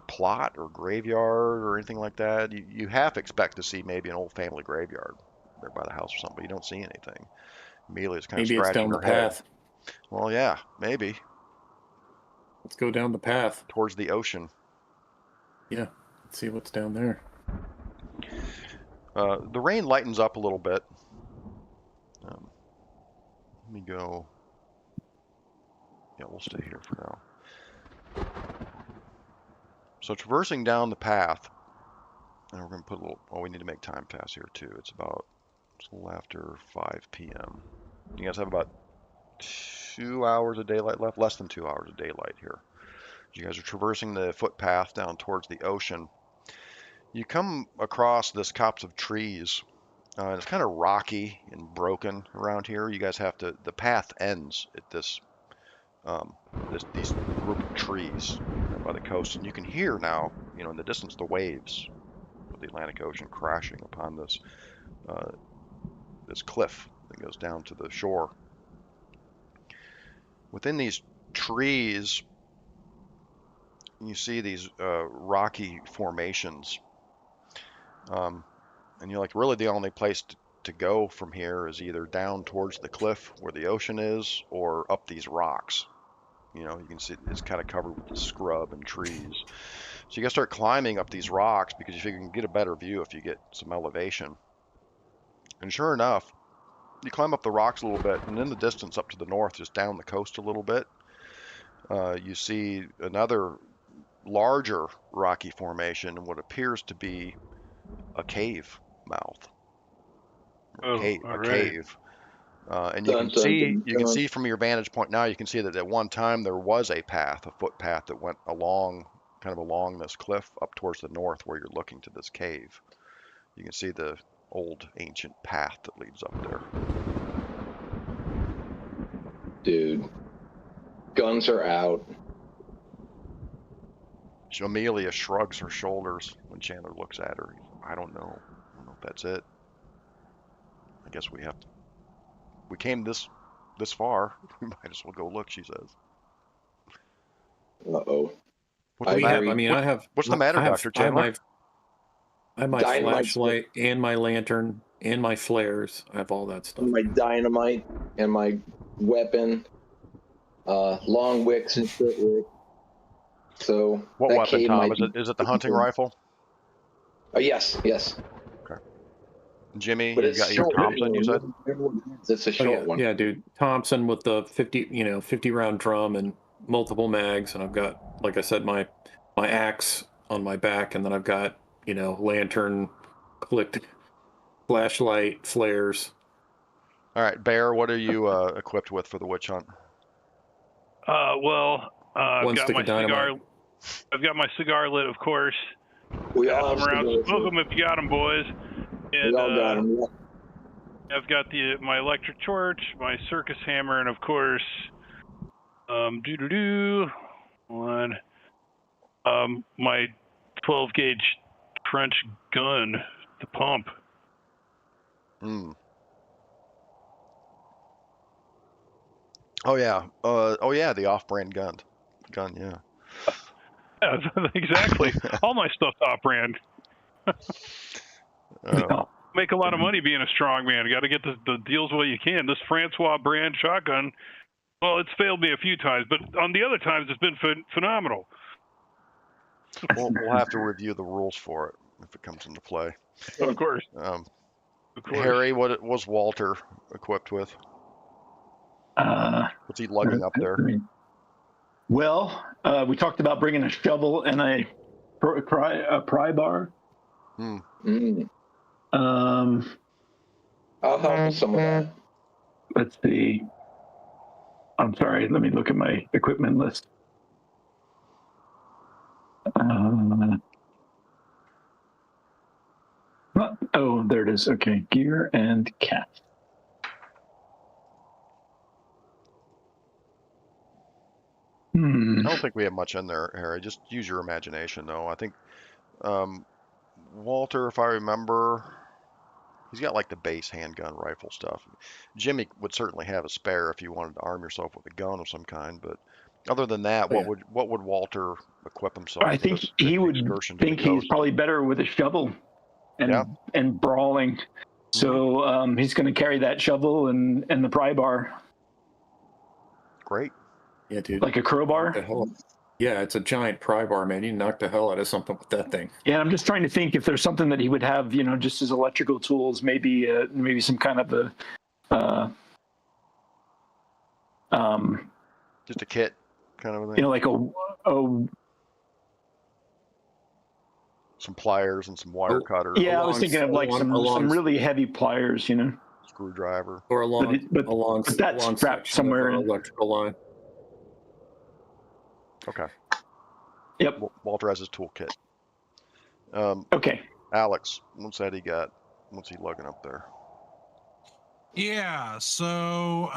plot or graveyard or anything like that. You half expect to see maybe an old family graveyard there by the house or something, but you don't see anything. Amelia's kind of scratching her head. Well, yeah, maybe.
Let's go down the path.
towards the ocean.
Yeah, let's see what's down there.
The rain lightens up a little bit. Let me go. Yeah, we'll stay here for now. So traversing down the path, and we're going to put a little, well, we need to make time pass here too. It's a little after 5 p.m. You guys have about 2 hours of daylight left, less than 2 hours of daylight here. You guys are traversing the footpath down towards the ocean. You come across this copse of trees. It's kind of rocky and broken around here. You guys have to, the path ends at these group of trees by the coast, and you can hear now, in the distance, the waves of the Atlantic Ocean crashing upon this cliff that goes down to the shore. Within these trees, you see these rocky formations, and you're like, really the only place to go from here is either down towards the cliff where the ocean is, or up these rocks. You can see it's kind of covered with the scrub and trees. So you gotta start climbing up these rocks because you figure you can get a better view if you get some elevation. And sure enough, you climb up the rocks a little bit, and in the distance up to the north, just down the coast a little bit, you see another larger rocky formation in what appears to be a cave mouth. A cave. And you can see from your vantage point now, you can see that at one time there was a footpath that went along this cliff up towards the north where you're looking to this cave. You can see the old ancient path that leads up there.
Dude, guns are out.
Amelia shrugs her shoulders when Chandler looks at her. I don't know if that's it. I guess we came this far. We might as well go look, she says.
Uh-oh.
What's the matter, Dr. Chandler?
I have my flashlight and my lantern and my flares. I have all that stuff.
My dynamite and my weapon, long wicks and short wicks. So
what weapon, Tom? Is it the hunting rifle?
Yes.
Okay. Jimmy,
but
you got your Thompson, you said?
It's a short one.
Yeah, dude. Thompson with the 50 round drum and multiple mags, and I've got, like I said, my axe on my back, and then I've got, lantern, clicked flashlight, flares.
All right, Bear, what are you equipped with for the witch hunt?
I've got my cigar. I've got my cigar lit, of course.
We all have
around. Smoke them if you got them, boys. And
we all got them.
I've got my electric torch, my circus hammer, and of course, my 12 gauge French gun, the pump.
Oh yeah, the off-brand gun, yeah.
Yeah, exactly. All my stuff's off-brand. Make a lot of money being a strong man. You got to get the deals while you can. This Francois brand shotgun, well, it's failed me a few times, but on the other times, it's been phenomenal.
We'll have to review the rules for it if it comes into play.
Of course.
Harry, what was Walter equipped with? What's he lugging up there?
Well, we talked about bringing a shovel and a pry bar.
I'll help with some of that.
Let's see. I'm sorry. Let me look at my equipment list. Oh, there it is. Okay, gear and cat.
I don't think we have much in there, Harry. Just use your imagination, though. I think Walter, if I remember, he's got like the base handgun rifle stuff. Jimmy would certainly have a spare if you wanted to arm yourself with a gun of some kind. But other than that, what would Walter equip himself?
I think he would think he's probably better with a shovel and brawling. So he's going to carry that shovel and the pry bar.
Great.
Yeah, dude.
Like a crowbar?
The hell- Yeah, it's a giant pry bar, man. You knock the hell out of something with that thing.
Yeah, I'm just trying to think if there's something that he would have, just as electrical tools, maybe some kind of
Just a kit kind of a thing.
like a
Some pliers and some wire cutters.
yeah, I was thinking of like some really heavy pliers,
Screwdriver.
Or a long,
but that's strapped somewhere
in electrical line.
Okay.
Yep.
Walter has his toolkit.
Okay.
Alex, what's he lugging up there?
Yeah, so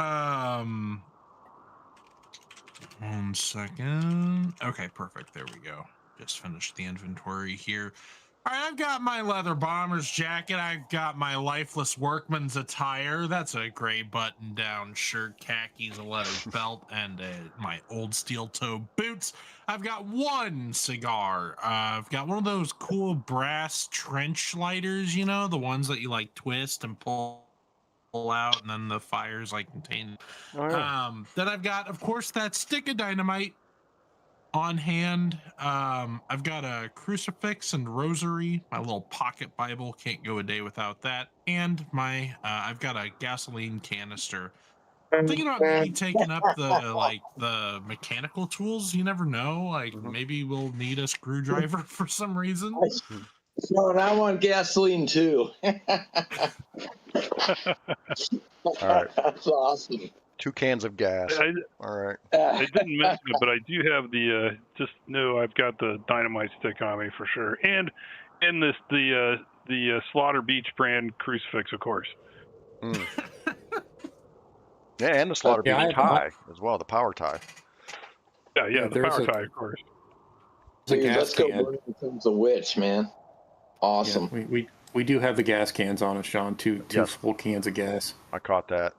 1 second. Okay, perfect. There we go. Just finished the inventory here. All right, I've got my leather bomber's jacket. I've got my lifeless workman's attire. That's a gray button-down shirt, khakis, a leather belt, and my old steel-toe boots. I've got one cigar. I've got one of those cool brass trench lighters, the ones that you like twist and pull out, and then the fire's like contained.
Oh, yeah.
Then I've got, of course, that stick of dynamite on hand. I've got a crucifix and rosary, my little pocket Bible, can't go a day without that, and my I've got a gasoline canister. I'm thinking about maybe taking up the mechanical tools. You never know, maybe we'll need a screwdriver for some reason.
No, and I want gasoline too.
All right.
That's awesome.
2 cans of gas. All right.
I didn't mention it, but I do have the just know I've got the dynamite stick on me for sure, and the Slaughter Beach brand crucifix, of course.
Mm. Yeah, and the Slaughter Beach tie as well, the power tie.
Yeah, the power tie, of course.
Dude, let's go burn becomes a witch, man. Awesome.
Yeah, we do have the gas cans on us, Sean. Two full cans of gas.
I caught that.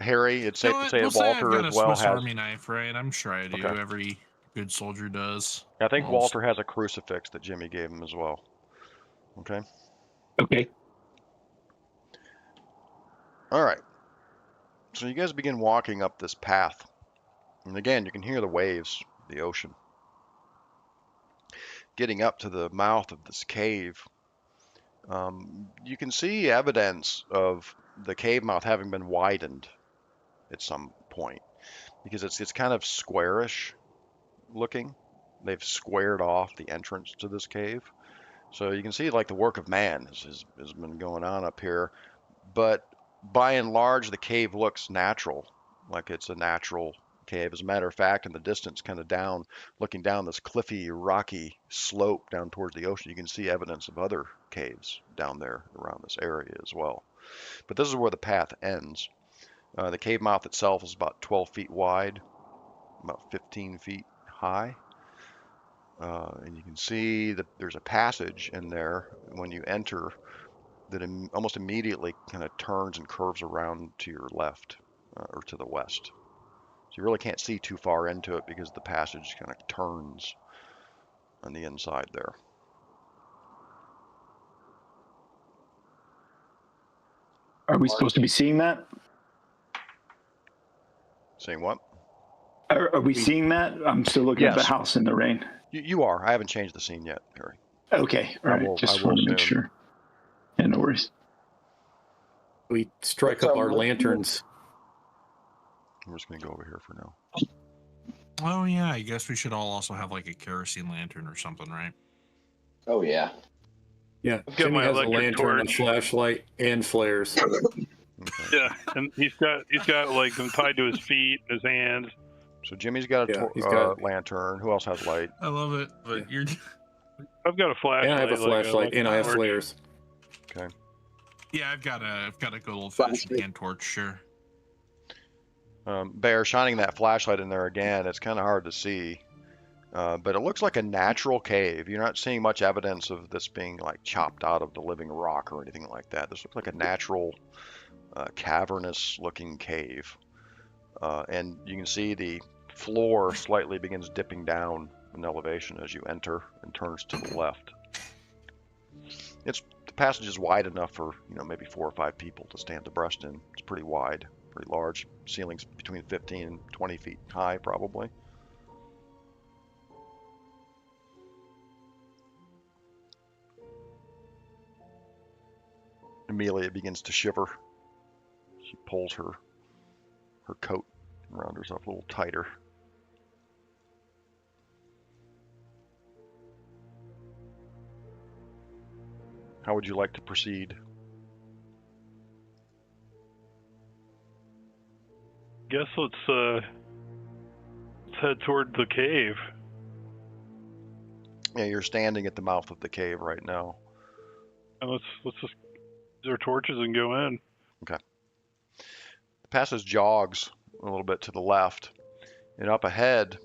Harry, it's safe to say that
I've
Walter
got
as well
Swiss
has.
Army knife, right? I'm sure I do.
Okay.
Every good soldier does.
I think Walter has a crucifix that Jimmy gave him as well. Okay.
Okay.
All right. So you guys begin walking up this path, and again, you can hear the waves, the ocean. Getting up to the mouth of this cave, you can see evidence of the cave mouth having been widened at some point, because it's kind of squarish looking. They've squared off the entrance to this cave, so you can see like the work of man has been going on up here. But by and large, the cave looks natural, like it's a natural cave. As a matter of fact, in the distance, kind of down, looking down this cliffy, rocky slope down towards the ocean, you can see evidence of other caves down there around this area as well. But this is where the path ends. The cave mouth itself is about 12 feet wide, about 15 feet high. And you can see that there's a passage in there when you enter that almost immediately kind of turns and curves around to your left or to the west. So you really can't see too far into it because the passage kind of turns on the inside there.
Are we supposed to be seeing that?
Seeing what?
Are we seeing that? I'm still looking at the house in the rain.
You are. I haven't changed the scene yet, Harry.
Okay. All right. Just wanted to make sure. Yeah, no worries.
We strike up our lanterns.
I'm just going to go over here for now.
Oh, yeah. I guess we should all also have like a kerosene lantern or something, right?
Oh, yeah.
Yeah.
I've got
Jimmy
my
has a
electric
lantern,
torch.
a flashlight, and flares.
Okay.
Yeah, and he's got like them tied to his feet, his hands.
So Jimmy's got a lantern. Who else has light?
I love it, but
I've got a flashlight.
And I have a flashlight, and I have flares.
Okay.
Yeah, I've got a good old fashioned hand torch, sure.
Bear, shining that flashlight in there again, it's kind of hard to see. But it looks like a natural cave. You're not seeing much evidence of this being like chopped out of the living rock or anything like that. This looks like a natural cavernous looking cave. And you can see the floor slightly begins dipping down in elevation as you enter and turns to the left. The passage is wide enough for maybe 4 or 5 people to stand abreast in. It's pretty wide, pretty large. Ceilings between 15 and 20 feet high, probably. Amelia begins to shiver. She pulls her coat around herself a little tighter. How would you like to proceed?
Guess let's head toward the cave.
Yeah, you're standing at the mouth of the cave right now.
And let's just use our torches and go in.
Okay. The passage jogs a little bit to the left, and up ahead,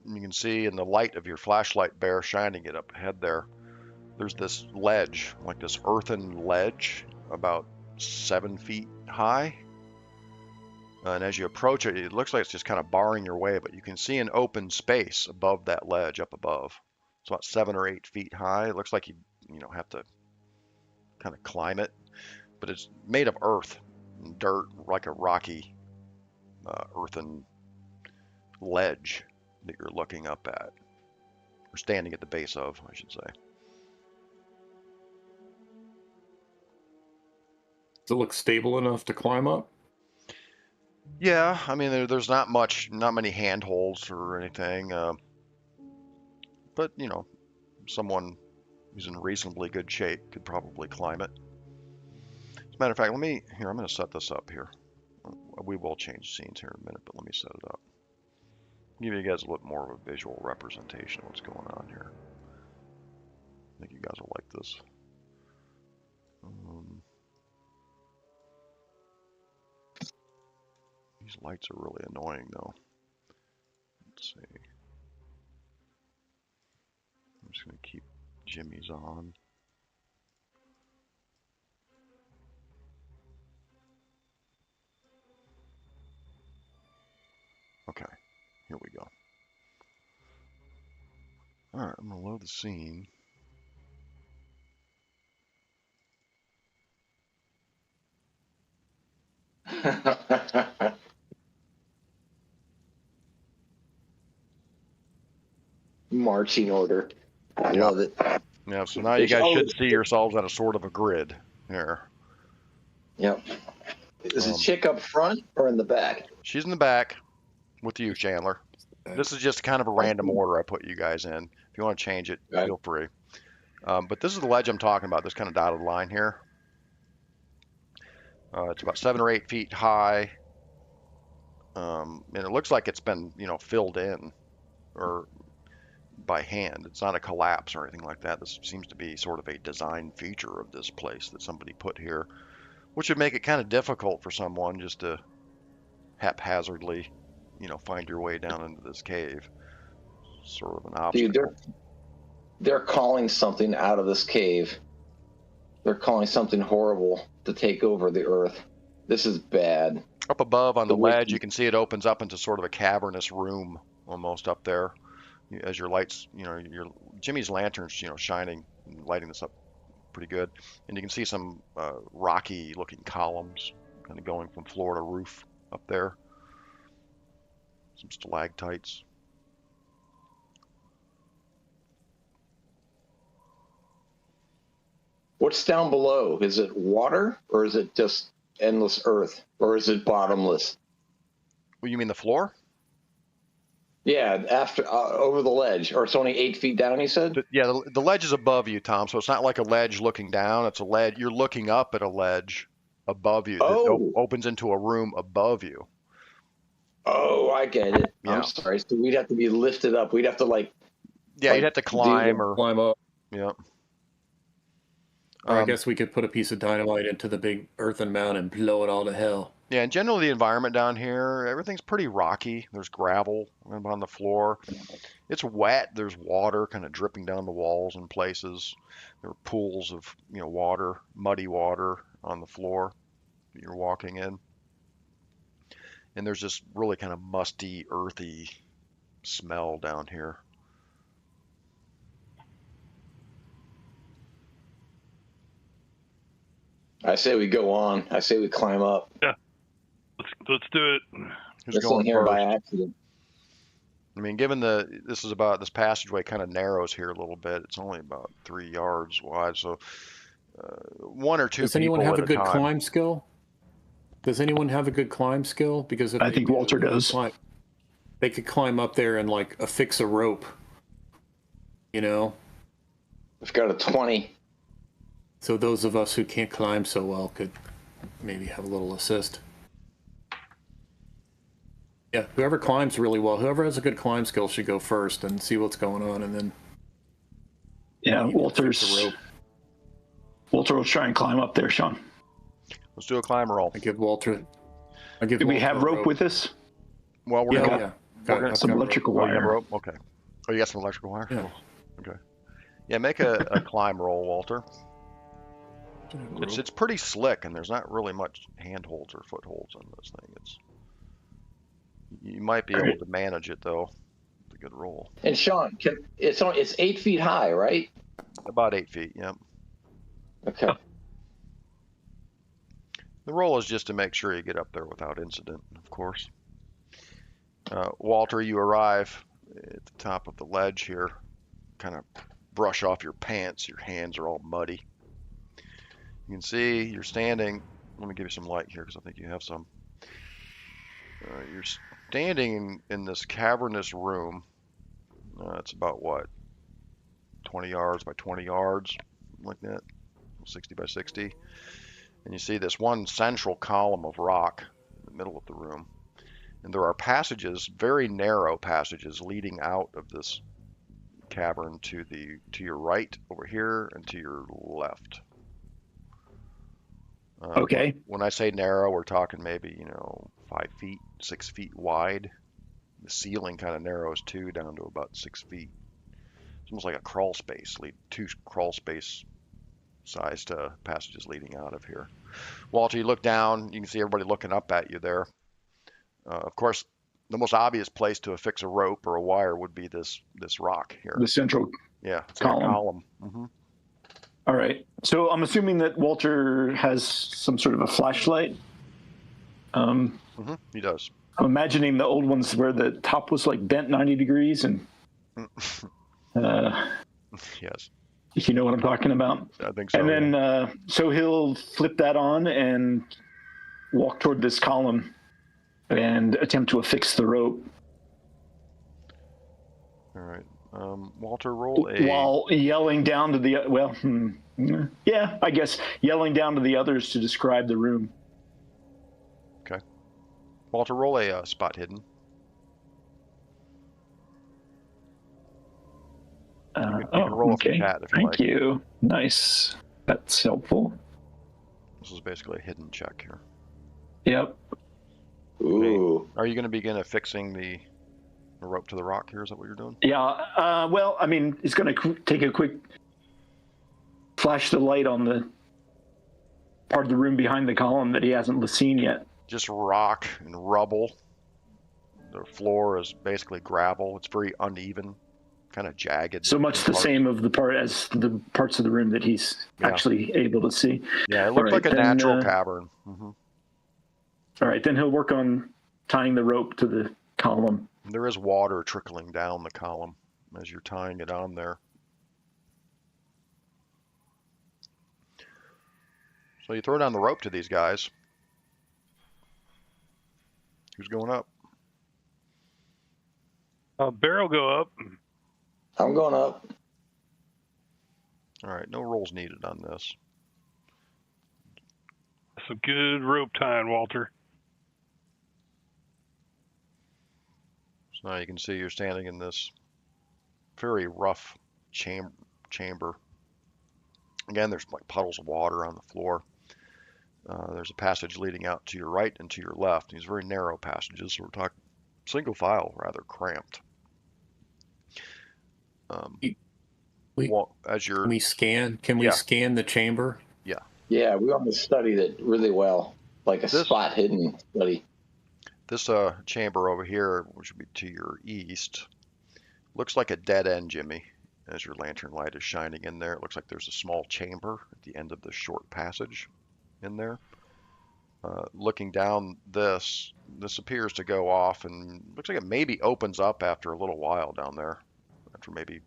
you can see in the light of your flashlight bear shining it up ahead there, there's this ledge, like this earthen ledge, about 7 feet high. And as you approach it, it looks like it's just kind of barring your way, but you can see an open space above that ledge up above. It's about 7 or 8 feet high. It looks like you have to kind of climb it, but it's made of earth and dirt, like a rocky earthen ledge that you're looking up at, or standing at the base of, I should say.
Does it look stable enough to climb up?
Yeah, I mean, there's not many handholds or anything, but someone who's in reasonably good shape could probably climb it. As a matter of fact, I'm going to set this up here. We will change scenes here in a minute, but let me set it up. Give you guys a little more of a visual representation of what's going on here. I think you guys will like this. These lights are really annoying, though. Let's see. I'm just going to keep Jimmy's on. Okay, here we go. All right, I'm going to load the scene.
Marching order. I
Yep.
love it.
Yeah, so now you guys should see yourselves on a sort of a grid here.
Yep. Is the chick up front or in the back?
She's in the back with you, Chandler. This is just kind of a random order I put you guys in. If you want to change it,
Right.
feel free. But this is the ledge I'm talking about, this kind of dotted line here. It's about 7 or 8 feet high. And it looks like it's been, filled in or by hand. It's not a collapse or anything like that. This seems to be sort of a design feature of this place that somebody put here, which would make it kind of difficult for someone just to haphazardly, find your way down into this cave. Sort of an obstacle.
Dude, they're calling something out of this cave. They're calling something horrible to take over the earth. This is bad.
Up above on the ledge, you can see it opens up into sort of a cavernous room almost up there. As your lights, your Jimmy's lantern's, shining and lighting this up pretty good. And you can see some rocky looking columns kind of going from floor to roof up there. Some stalactites.
What's down below? Is it water or is it just endless earth or is it bottomless?
Well, you mean the floor?
Yeah, after over the ledge, or it's only 8 feet down. He said.
Yeah, the ledge is above you, Tom. So it's not like a ledge looking down. It's a ledge. You're looking up at a ledge above you. That opens into a room above you.
Oh, I get it.
Yeah.
I'm sorry. So we'd have to be lifted up. We'd have to
you'd have to climb or
climb up.
Yeah.
Or I guess we could put a piece of dynamite into the big earthen mound and blow it all to hell.
Yeah, and generally the environment down here, everything's pretty rocky. There's gravel on the floor. It's wet. There's water kind of dripping down the walls in places. There are pools of water, muddy water on the floor that you're walking in. And there's this really kind of musty, earthy smell down here.
I say we go on. I say we climb up.
Yeah. Let's do it.
Who's
This
going
in here by
first?
accident.
I mean, given this passageway kind of narrows here a little bit. It's only about 3 yards wide, so one or two
Does anyone
people
have
at
a good
time.
climb skill? Does anyone have a good climb skill? Because if
I
they
think
do,
Walter
they could
does.
they could climb up there and like affix a rope. You know.
I've got a 20.
So those of us who can't climb so well could maybe have a little assist. Yeah, whoever climbs really well, whoever has a good climb skill should go first and see what's going on, and then
Yeah,
you can fix the
Walter will try and climb up there, Sean.
Let's do a climb roll.
I give Walter.
Do we
Walter
have
a
rope with us?
Well, we're
Yeah,
gonna
yeah.
we're gonna-
I've
Some
got rope.
electrical
Oh, you got
wire.
rope? Okay. Oh, you got some electrical wire?
Yeah.
Cool. Okay. Yeah, make a climb roll, Walter. It's pretty slick, and there's not really much handholds or footholds on this thing. You might be able to manage it though. It's a good roll.
And Sean, it's 8 feet high, right?
About 8 feet. Yep.
Okay.
The roll is just to make sure you get up there without incident, of course. Walter, you arrive at the top of the ledge here. Kind of brush off your pants. Your hands are all muddy. You can see you're standing. Let me give you some light here because I think you have some. You're standing in this cavernous room. It's about what? 20 yards by 20 yards, like that. 60 by 60. And you see this one central column of rock in the middle of the room. And there are passages, very narrow passages, leading out of this cavern to your right over here and to your left.
Okay.
When I say narrow, we're talking maybe 5 feet, 6 feet wide. The ceiling kind of narrows too, down to about 6 feet. It's almost like a crawl space, two crawl space sized passages leading out of here. Walter, you look down, you can see everybody looking up at you there. Of course, the most obvious place to affix a rope or a wire would be this rock here.
The central.
Yeah, it's
column.
like a column. Mm-hmm.
All right. So I'm assuming that Walter has some sort of a flashlight.
He does.
I'm imagining the old ones where the top was like bent 90 degrees and
Yes,
if you know what I'm talking about.
I think so.
And then
yeah.
so he'll flip that on and walk toward this column and attempt to affix the rope.
All right. Walter, roll a.
While yelling down to the, I guess yelling down to the others to describe the room.
Okay. Walter, roll a spot hidden. You can roll it from
okay.
chat if you
Thank
like.
you. Nice. That's helpful.
This is basically a hidden check here.
Yep.
Ooh.
Are you going to begin affixing the rope to the rock here? Is that what you're doing?
Yeah. Well, I mean, it's going to take a quick flash the light on the part of the room behind the column that he hasn't seen yet.
Just rock and rubble. The floor is basically gravel. It's very uneven, kind of jagged.
So much the same of the part as the parts of the room that he's actually able to see.
Yeah, it looked like a natural cavern. Mm-hmm.
All right, then he'll work on tying the rope to the column.
There is water trickling down the column as you're tying it on there. So you throw down the rope to these guys. Who's going up?
Bear will go up.
I'm going up.
All right, no rolls needed on this.
Some good rope tying, Walter.
So now you can see you're standing in this very rough chamber. Again, there's like puddles of water on the floor. There's a passage leading out to your right and to your left. These very narrow passages, so we're talking single file, rather cramped. As you're,
Can we scan? Can we scan the chamber?
Yeah, we almost studied it really well, like a spot hidden study.
This chamber over here, which would be to your east, looks like a dead end, Jimmy. As your lantern light is shining in there, it looks like there's a small chamber at the end of the short passage in there. looking down this appears to go off and looks like it maybe opens up after a little while down there. After maybe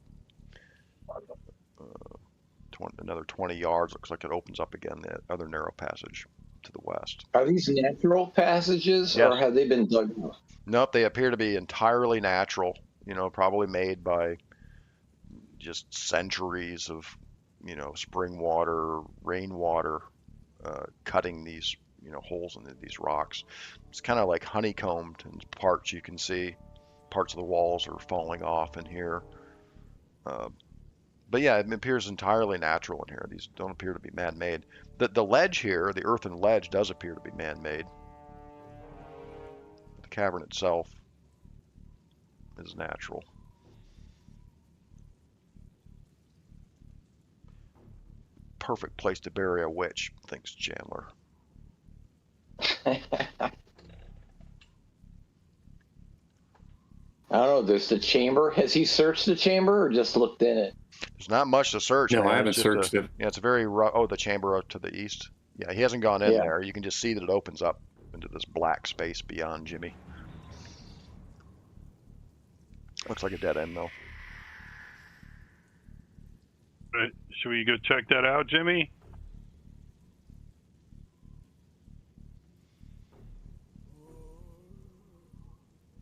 another 20 yards, looks like it opens up again, the other narrow passage to the west.
Are these natural passages,
Yes.
or have they been dug up?
Nope, they appear to be entirely natural, probably made by just centuries of, spring water, rainwater, cutting these, holes in these rocks. It's kind of like honeycombed in parts. You can see parts of the walls are falling off in here. But yeah, it appears entirely natural in here. These don't appear to be man-made. The ledge here, the earthen ledge, does appear to be man-made. The cavern itself is natural. Perfect place to bury a witch, thinks Chandler.
I don't know. There's the chamber. Has he searched the chamber or just looked in it?
There's not much to search.
No,
man.
I haven't
It's just
searched it.
Yeah, it's a very rough. Oh, the chamber out to the east. Yeah, he hasn't gone in
Yeah.
there. You can just see that it opens up into this black space beyond Jimmy. Looks like a dead end, though.
Right. Should we go check that out, Jimmy?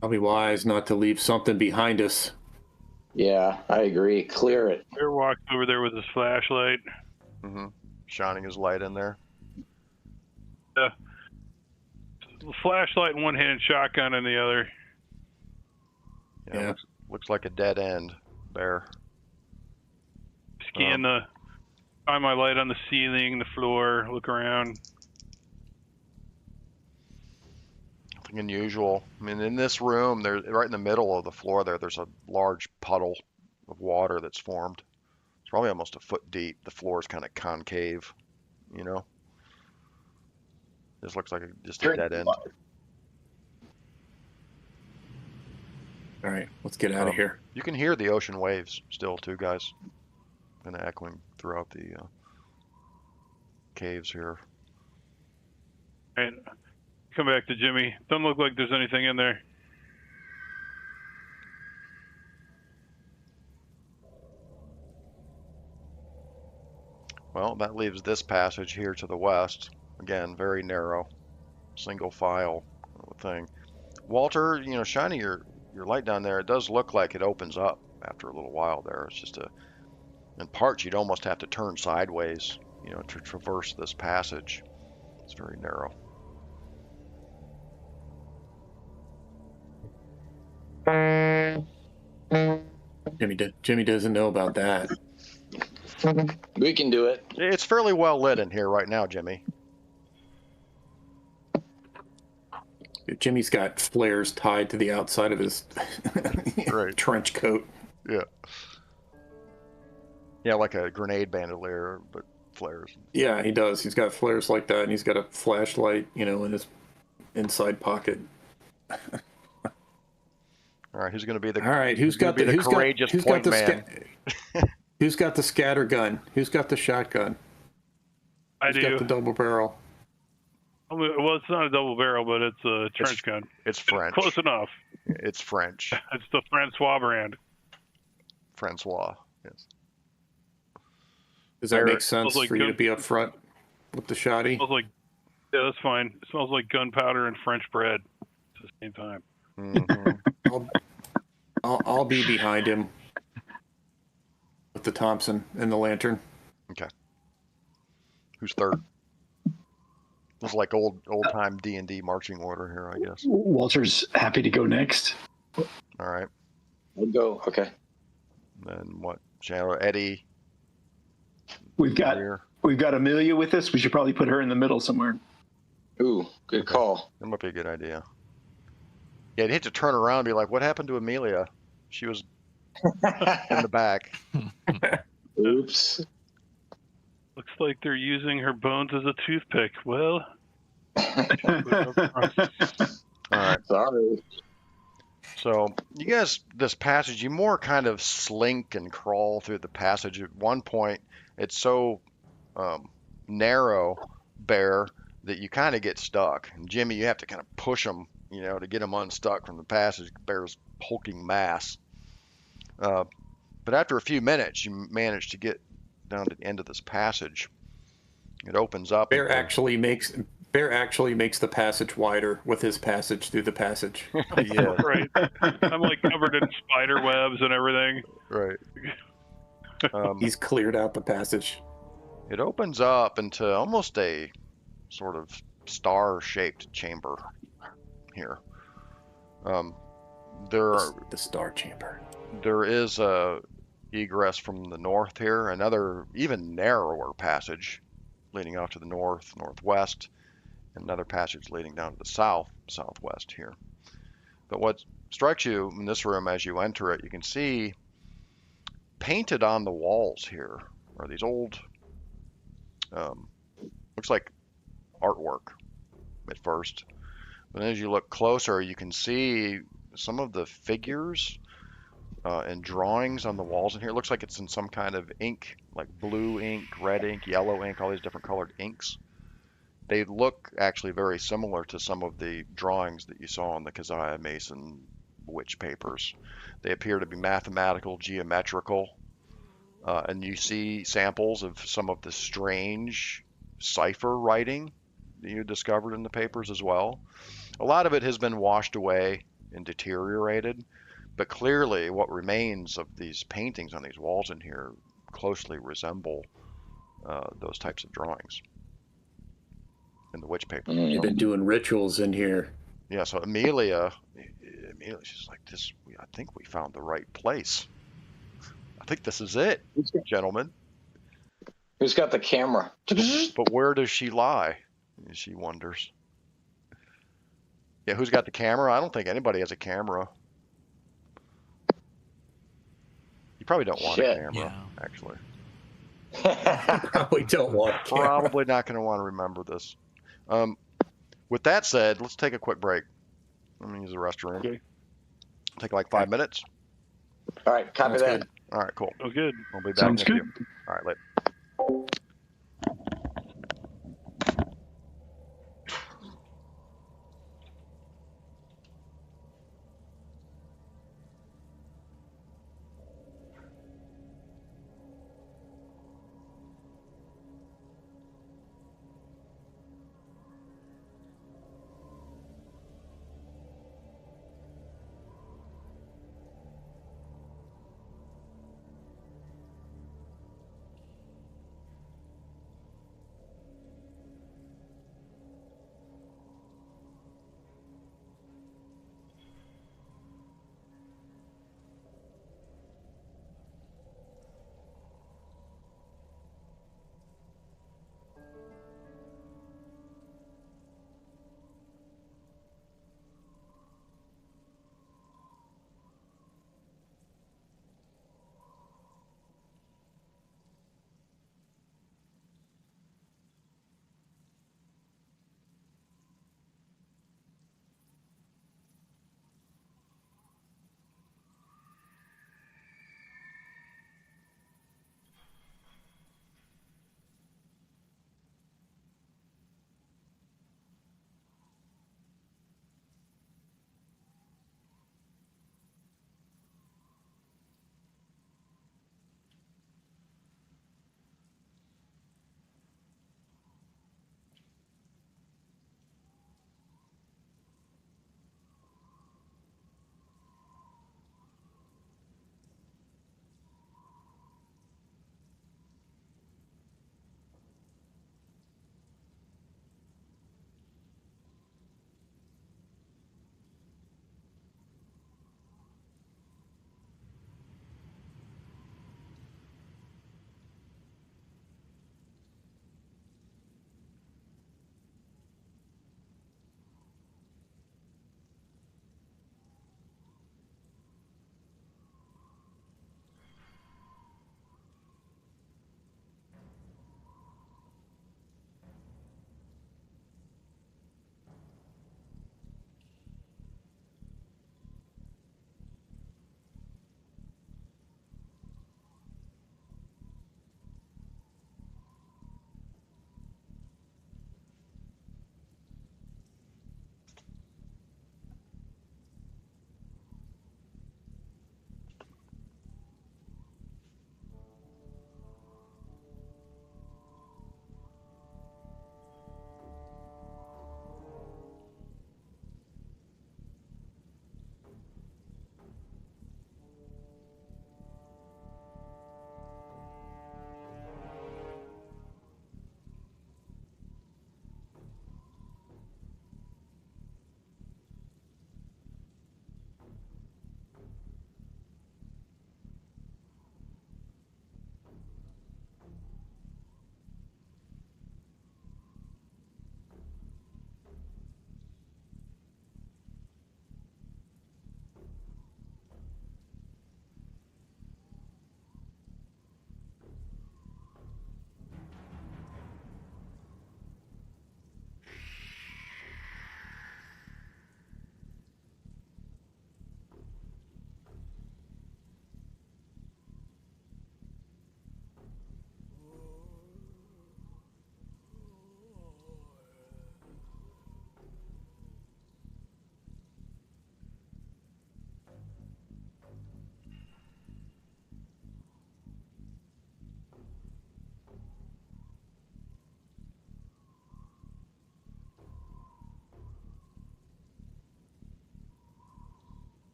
Probably wise not to leave something behind us.
Yeah, I agree. Clear it.
Bear walked over there with his flashlight.
Mm-hmm. Shining his light in there.
Flashlight in one hand, shotgun in the other.
Yeah.
Looks like a dead end, Bear.
Scan find my light on the ceiling, the floor, look around.
Nothing unusual. I mean, in this room, there's right in the middle of the floor there's a large puddle of water that's formed. It's probably almost a foot deep. The floor is kind of concave, This looks like just a dead end.
All right, let's get out of here.
You can hear the ocean waves still, too, guys. Kind of echoing throughout the caves here.
And come back to Jimmy. Doesn't look like there's anything in there.
Well, that leaves this passage here to the west. Again, very narrow, single file thing. Walter, shining your light down there, it does look like it opens up after a little while there. It's just in parts you'd almost have to turn sideways, to traverse this passage. It's very narrow.
Jimmy doesn't know about that.
We can do it.
It's fairly well lit in here right now, Jimmy.
Jimmy's got flares tied to the outside of his
Right.
trench coat.
Yeah. Yeah, like a grenade bandolier, but flares.
Yeah, he does. He's got flares like that, and he's got a flashlight, in his inside pocket.
All right, who's going to be the?
All right, who's got the
courageous
who's
point
got the
man?
who's got the scatter gun? Who's got the shotgun?
I
Who's
do.
got the double barrel?
Well, it's not a double barrel, but it's a trench gun.
It's French.
Close enough.
It's French.
It's the Francois brand.
Francois. Yes.
Does that
There-
make sense
like
for you to
gun-
be up front with the shoddy?
Smells like, yeah, that's fine. It smells like gunpowder and French bread at the same time.
Mhm.
I'll be behind him with the Thompson and the lantern.
Okay. Who's third? This is like old time D&D marching order here, I guess.
Walter's happy to go next.
All right.
We'll go. Okay.
Then what? Chandler, Eddie.
We've got
Rear.
Amelia with us. We should probably put her in the middle somewhere.
Ooh, good call.
That might be a good idea. Yeah, you'd hate to turn around and be like, what happened to Amelia? She was in the back.
Oops.
Looks like they're using her bones as a toothpick. Well,
All right.
Sorry.
So you guys, this passage, you more kind of slink and crawl through the passage. At one point, it's so narrow, Bear, that you kind of get stuck. And Jimmy, you have to kind of push him, to get him unstuck from the passage. Bear's hulking mass. But after a few minutes, you manage to get down to the end of this passage. It opens up.
Bear actually makes the passage wider with his passage through the passage.
Yeah,
Right. I'm like covered in spider webs and everything.
right.
He's cleared out the passage.
It opens up into almost a sort of star-shaped chamber here.
The star chamber.
There is a egress from the north here, another even narrower passage leading off to the north, northwest, and another passage leading down to the south, southwest here. But what strikes you in this room as you enter it, you can see painted on the walls here are these old, looks like artwork at first. But as you look closer, you can see some of the figures and drawings on the walls in here. It looks like it's in some kind of ink, like blue ink, red ink, yellow ink, all these different colored inks. They look actually very similar to some of the drawings that you saw on the Keziah Mason witch papers. They appear to be mathematical, geometrical, and you see samples of some of the strange cipher writing that you discovered in the papers as well. A lot of it has been washed away and deteriorated, but clearly what remains of these paintings on these walls in here closely resemble those types of drawings in the witch papers.
They've been doing rituals in here.
Yeah, so Amelia, she's like, I think we found the right place. I think this is it, gentlemen.
Who's got the camera?
But where does she lie? She wonders. Yeah, who's got the camera? I don't think anybody has a camera. You probably don't want a camera, actually.
Probably don't want a camera.
Probably not going to want to remember this. With that said, let's take a quick break. Let me use the restroom.
Okay.
Take like 5 minutes.
All right, copy
Sounds
that.
good.
All right, cool.
Oh, good.
We'll be back.
Sounds
with
good.
you. All right, later.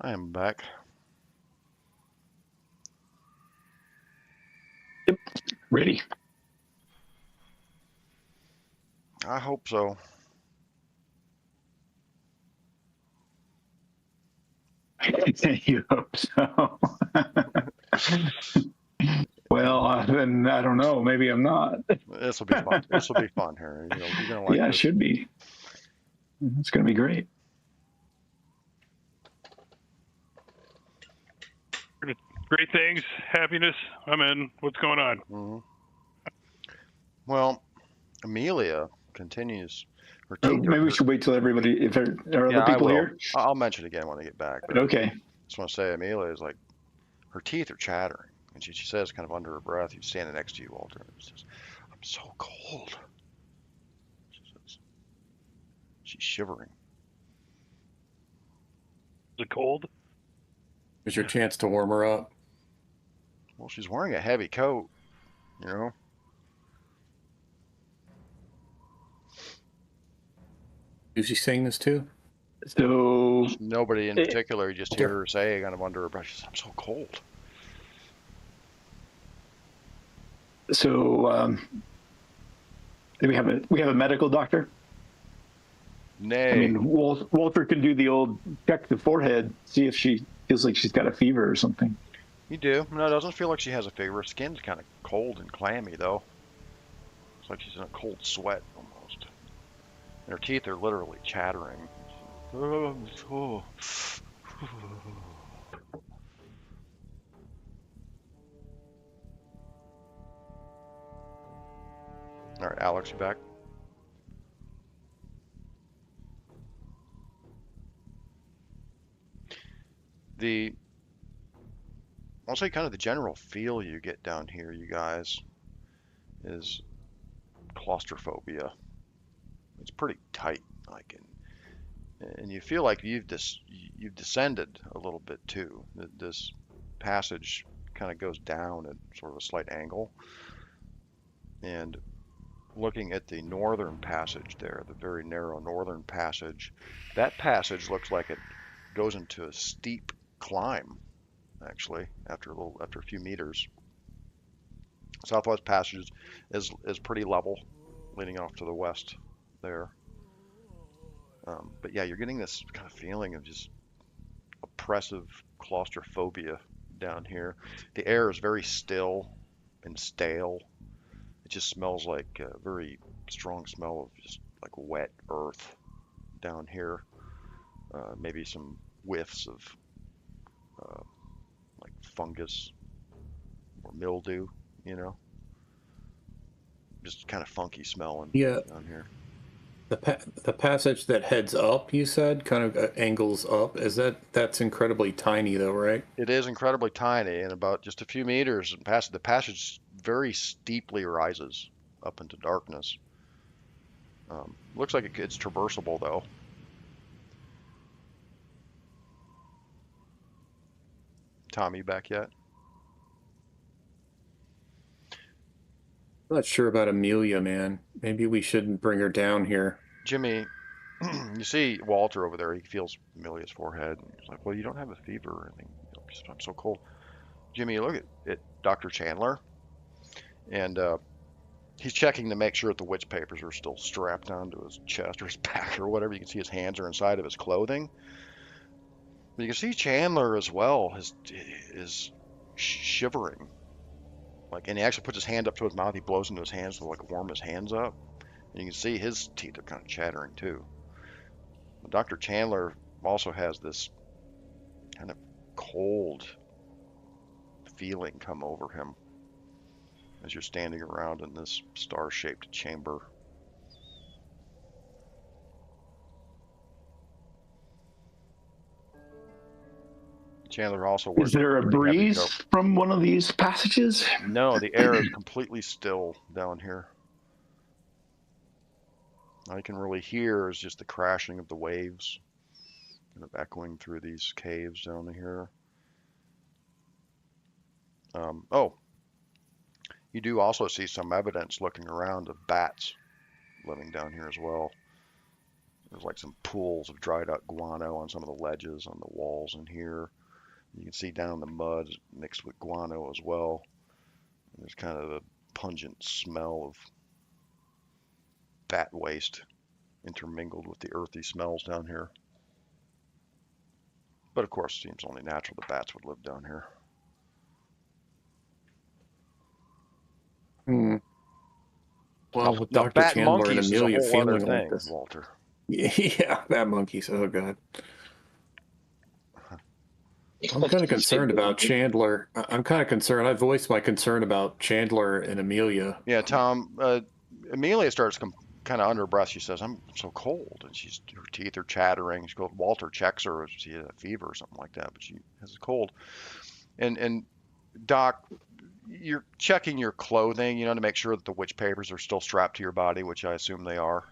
I am back.
Ready.
I hope so.
You hope so. Well, then I don't know. Maybe I'm not.
This will be fun. This will be fun, Harry. You're gonna like
Yeah, it
this.
should be. It's going to be great.
Great things, happiness. I'm in. What's going on?
hmm Well, Amelia continues. Her
Oh,
teeth are.
maybe we should wait till everybody. If there are
Yeah,
other
I
people
will.
here.
I'll mention it again when I get back. But
Okay.
just want to say, Amelia is like, her teeth are chattering, and she says, kind of under her breath, "Who's standing next to you, Walter?" And she says, "I'm so cold." She says, she's shivering.
Is it cold?
Here's your chance to warm her up.
Well, she's wearing a heavy coat, you know.
Who's she saying this to?
So
Nobody in
it-
particular. You just hear her say, kind of under her breath, she says, "I'm so cold."
So we have a medical doctor.
Nay.
I mean, Walter can do the old check the forehead, see if she feels like she's got a fever or something.
You do. No, it doesn't feel like she has a fever. Her skin's kind of cold and clammy, though. It's like she's in a cold sweat, almost. And her teeth are literally chattering. Oh. All right, Alex, you back? I'll say kind of the general feel you get down here, you guys, is claustrophobia. It's pretty tight, like, and you feel like you've descended a little bit too. This passage kind of goes down at sort of a slight angle, and looking at the northern passage there, the very narrow northern passage, that passage looks like it goes into a steep climb, actually, after a few meters. Southwest Passage is pretty level, leading off to the west there. But yeah, you're getting this kind of feeling of just oppressive claustrophobia down here. The air is very still and stale. It just smells like a very strong smell of just like wet earth down here. Maybe some whiffs of like fungus or mildew, you know, just kind of funky smelling down here.
The passage that heads up, you said, kind of angles up. That's incredibly tiny, though, right?
It is incredibly tiny, and about just a few meters past the passage very steeply rises up into darkness. Looks like it's traversable, though. Tom, you back yet?
I'm not sure about Amelia, man. Maybe we shouldn't bring her down here.
Jimmy, you see Walter over there. He feels Amelia's forehead. He's like, "Well, you don't have a fever or anything. I'm so cold." Jimmy, you look at Dr. Chandler, and he's checking to make sure that the witch papers are still strapped onto his chest or his back or whatever. You can see his hands are inside of his clothing. But you can see Chandler as well is shivering. Like, and he actually puts his hand up to his mouth. He blows into his hands to like warm his hands up. And you can see his teeth are kind of chattering too. But Dr. Chandler also has this kind of cold feeling come over him as you're standing around in this star-shaped chamber. Chandler also wears
Is there a breeze from one of these passages?
No, the air is completely still down here. All you can really hear is just the crashing of the waves kind of echoing through these caves down here. Oh, you do also see some evidence looking around of bats living down here as well. There's like some pools of dried up guano on some of the ledges on the walls in here. You can see down the mud mixed with guano as well. There's kind of a pungent smell of bat waste intermingled with the earthy smells down here. But of course, it seems only natural the bats would live down here.
Well, with
Now,
Dr.
bat
Chandler and
monkeys is a
Amelia
whole other
feeling like
thing,
this.
Walter.
Yeah, bat monkeys. Oh, God. I'm kind of concerned about Chandler. I'm kind of concerned. I voiced my concern about Chandler and Amelia.
Yeah, Tom, Amelia starts kind of under her breath. She says, I'm so cold. And her teeth are chattering. She goes, Walter checks her. She has a fever or something like that, but she has a cold. And Doc, you're checking your clothing, to make sure that the witch papers are still strapped to your body, which I assume they are.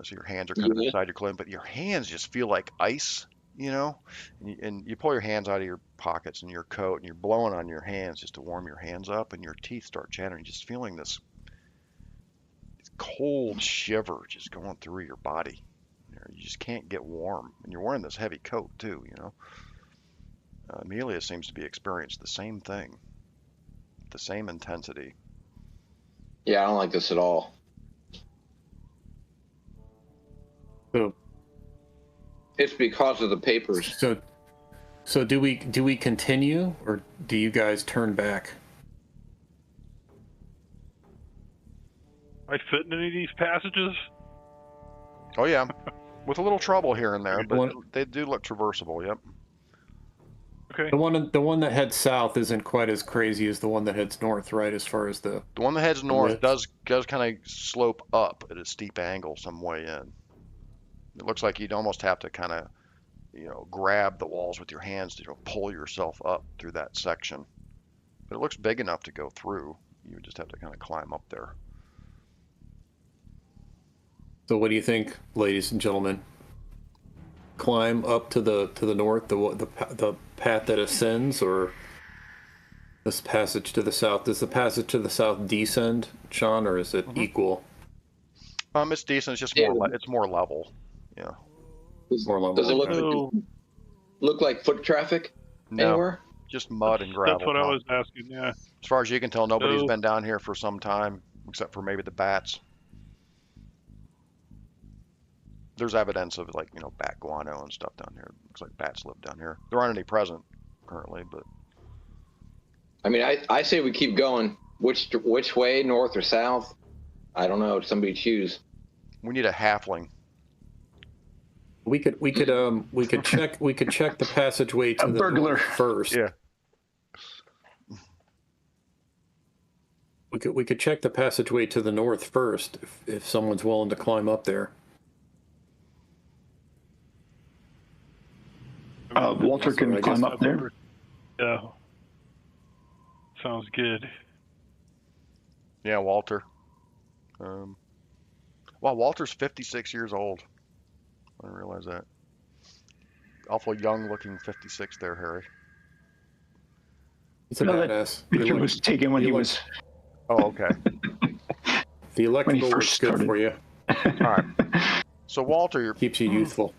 So your hands are kind of inside your clothing, but your hands just feel like ice, and you pull your hands out of your pockets in your coat and you're blowing on your hands just to warm your hands up, and your teeth start chattering, just feeling this cold shiver just going through your body. You just can't get warm, and you're wearing this heavy coat too, Amelia seems to be experiencing the same thing, the same intensity.
Yeah, I don't like this at all.
So
it's because of the papers.
So do we continue, or do you guys turn back?
I fit in any of these passages?
Oh yeah, with a little trouble here and there, but they do look traversable. Yep.
Okay.
The one that heads south isn't quite as crazy as the one that heads north, right? As far as the
one that heads north does kind of slope up at a steep angle some way in. It looks like you'd almost have to kind of, grab the walls with your hands to pull yourself up through that section. But it looks big enough to go through. You would just have to kind of climb up there.
So what do you think, ladies and gentlemen? Climb up to the north, the path that ascends, or this passage to the south? Does the passage to the south descend, Sean, or is it equal?
It's decent. It's just it's more level. Yeah.
More level.
Does it look like foot traffic anywhere?
Just mud and gravel.
That's what I was asking. Yeah.
As far as you can tell, nobody's been down here for some time, except for maybe the bats. There's evidence of bat guano and stuff down here. Looks like bats live down here. There aren't any present currently, but
I mean, I say we keep going. Which way, north or south? I don't know. Somebody choose.
We need a halfling.
We could check the passageway to the
burglar
north first.
Yeah.
We could check the passageway to the north first if someone's willing to climb up there.
Walter can climb up there.
Yeah. Sounds good.
Yeah, Walter. Wow, Walter's 56 years old. I didn't realize that. Awful young-looking 56 there, Harry.
He's a badass.
That picture was taken when he was.
Oh, okay.
The electrical looks good for you.
All right. So Walter,
Keeps you youthful.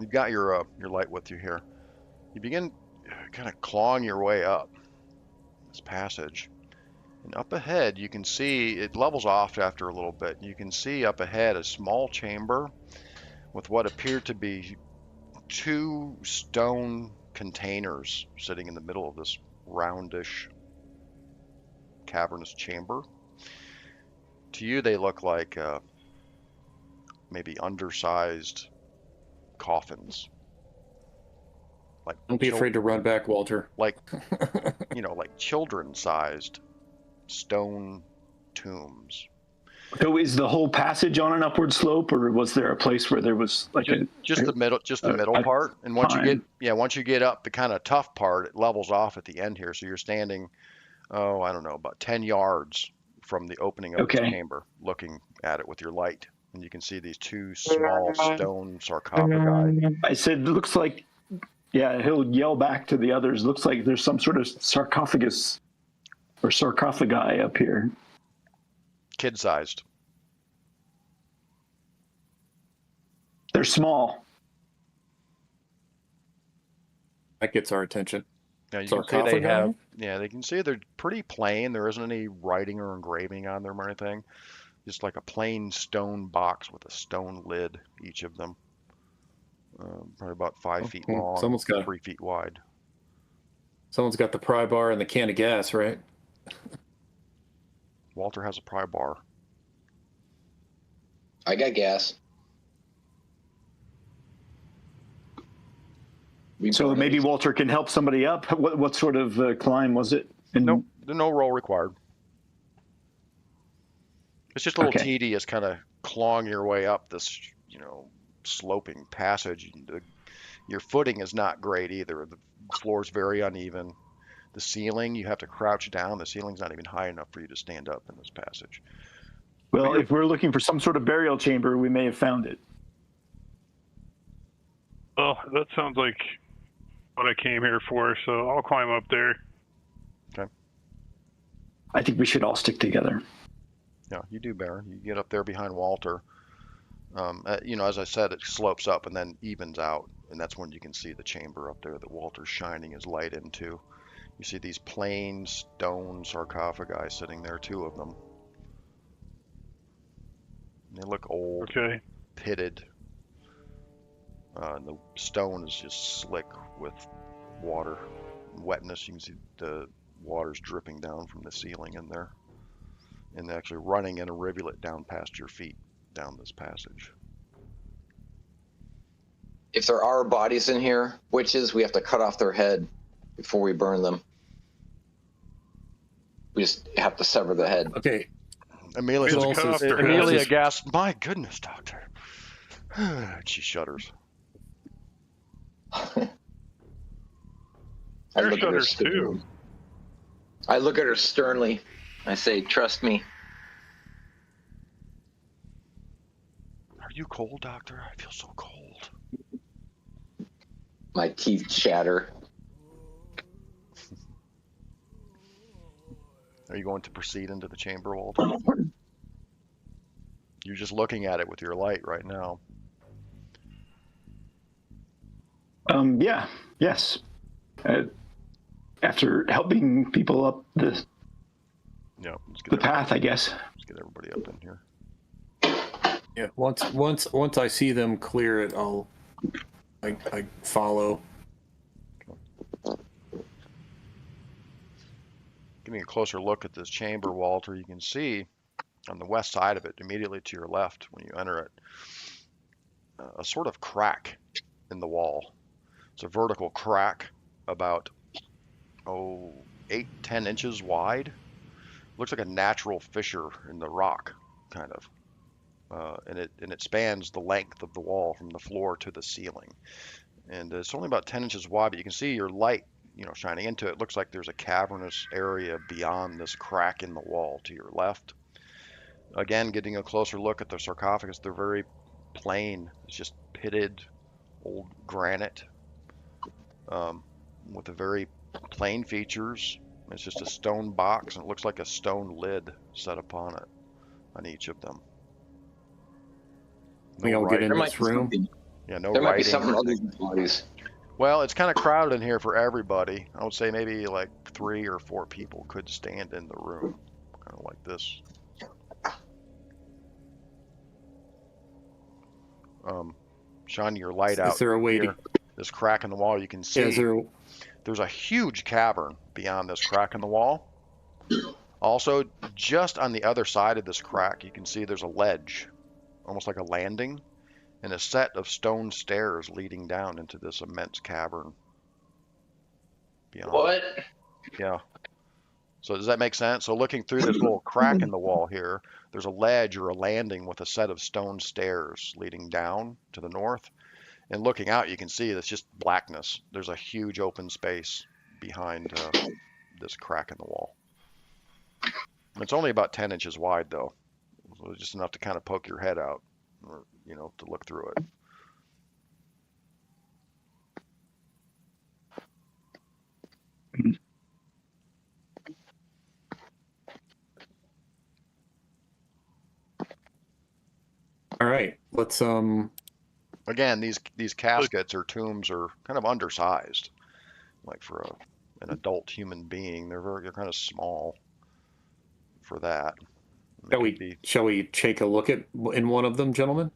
You've got your light with you here. You begin kind of clawing your way up this passage, and up ahead you can see it levels off after a little bit. You can see up ahead a small chamber with what appear to be two stone containers sitting in the middle of this roundish cavernous chamber. To you, they look like maybe undersized coffins. Like
Don't be afraid to run back, Walter.
Like, like children-sized stone tombs.
So is the whole passage on an upward slope, or was there a place where there was like
just the middle part? And once you get up the kind of tough part, it levels off at the end here. So you're standing, I don't know, about 10 yards from the opening of this chamber, looking at it with your light, and you can see these two small stone sarcophagi.
I said, looks like, he'll yell back to the others. Looks like there's some sort of sarcophagus or sarcophagi up here.
Kid-sized.
They're small.
That gets our attention.
Now you can see they
Sarcophagi?
have, yeah, they can see they're pretty plain. There isn't any writing or engraving on them or anything. Just like a plain stone box with a stone lid, each of them. Probably about 5 feet long,
Someone's got
3 feet wide.
Someone's got the pry bar and the can of gas, right?
Walter has a pry bar.
I got gas.
So maybe Walter can help somebody up. What sort of climb was it?
Nope, no roll required. It's just a little
Okay.
tedious, kind of clawing your way up this, sloping passage. Your footing is not great either. The floor is very uneven. The ceiling, you have to crouch down. The ceiling's not even high enough for you to stand up in this passage.
Well, if we're looking for some sort of burial chamber, we may have found it.
Well, that sounds like what I came here for, so I'll climb up there.
Okay.
I think we should all stick together.
Yeah, you do, Baron. You get up there behind Walter. As I said, it slopes up and then evens out, and that's when you can see the chamber up there that Walter's shining his light into. You see these plain stone sarcophagi sitting there, 2 of them. They look old,
Okay.
pitted. And the stone is just slick with water and wetness. You can see the water's dripping down from the ceiling in there, and actually running in a rivulet down past your feet down this passage.
If there are bodies in here, witches, we have to cut off their head before we burn them. We just have to sever the head.
Okay.
We have to cut off their heads.
Amelia gasps, "My goodness, doctor." She shudders.
I
Your
look at her
shudders
sternly.
too.
I look at her sternly. I say, "Trust me."
Are you cold, doctor? I feel so cold.
My teeth shatter.
Are you going to proceed into the chamber, Walter? You're just looking at it with your light right now.
Yes. After helping people up the
Yeah,
path, I guess.
Let's get everybody up in here.
Yeah. Once I see them clear it, I follow.
Giving a closer look at this chamber, Walter, you can see on the west side of it, immediately to your left when you enter it, a sort of crack in the wall. It's a vertical crack about 8-10 inches wide. Looks like a natural fissure in the rock, kind of, and it spans the length of the wall from the floor to the ceiling, and it's only about 10 inches wide. But you can see your light, shining into it. Looks like there's a cavernous area beyond this crack in the wall to your left. Again, getting a closer look at the sarcophagus, they're very plain. It's just pitted old granite with a very plain features. It's just a stone box, and it looks like a stone lid set upon it on each of them.
We all get in
There
this room.
Yeah, no
There might be
writing.
something other than bodies.
Well, it's kind of crowded in here for everybody. I would say maybe like 3 or 4 people could stand in the room, kind of like this. Shine your light out.
Is there a way
here. This crack in the wall, you can see there's a huge cavern beyond this crack in the wall. Also, just on the other side of this crack, you can see there's a ledge, almost like a landing, and a set of stone stairs leading down into this immense cavern. Beyond.
What?
Yeah. So does that make sense? So looking through this little crack in the wall here, there's a ledge or a landing with a set of stone stairs leading down to the north. And looking out, you can see that's just blackness. There's a huge open space behind this crack in the wall. It's only about 10 inches wide, though. So just enough to kind of poke your head out, or, to look through it.
All right, let's
Again, these caskets or tombs are kind of undersized, like for an adult human being. They're kind of small for that.
Shall we take a look at in one of them, gentlemen?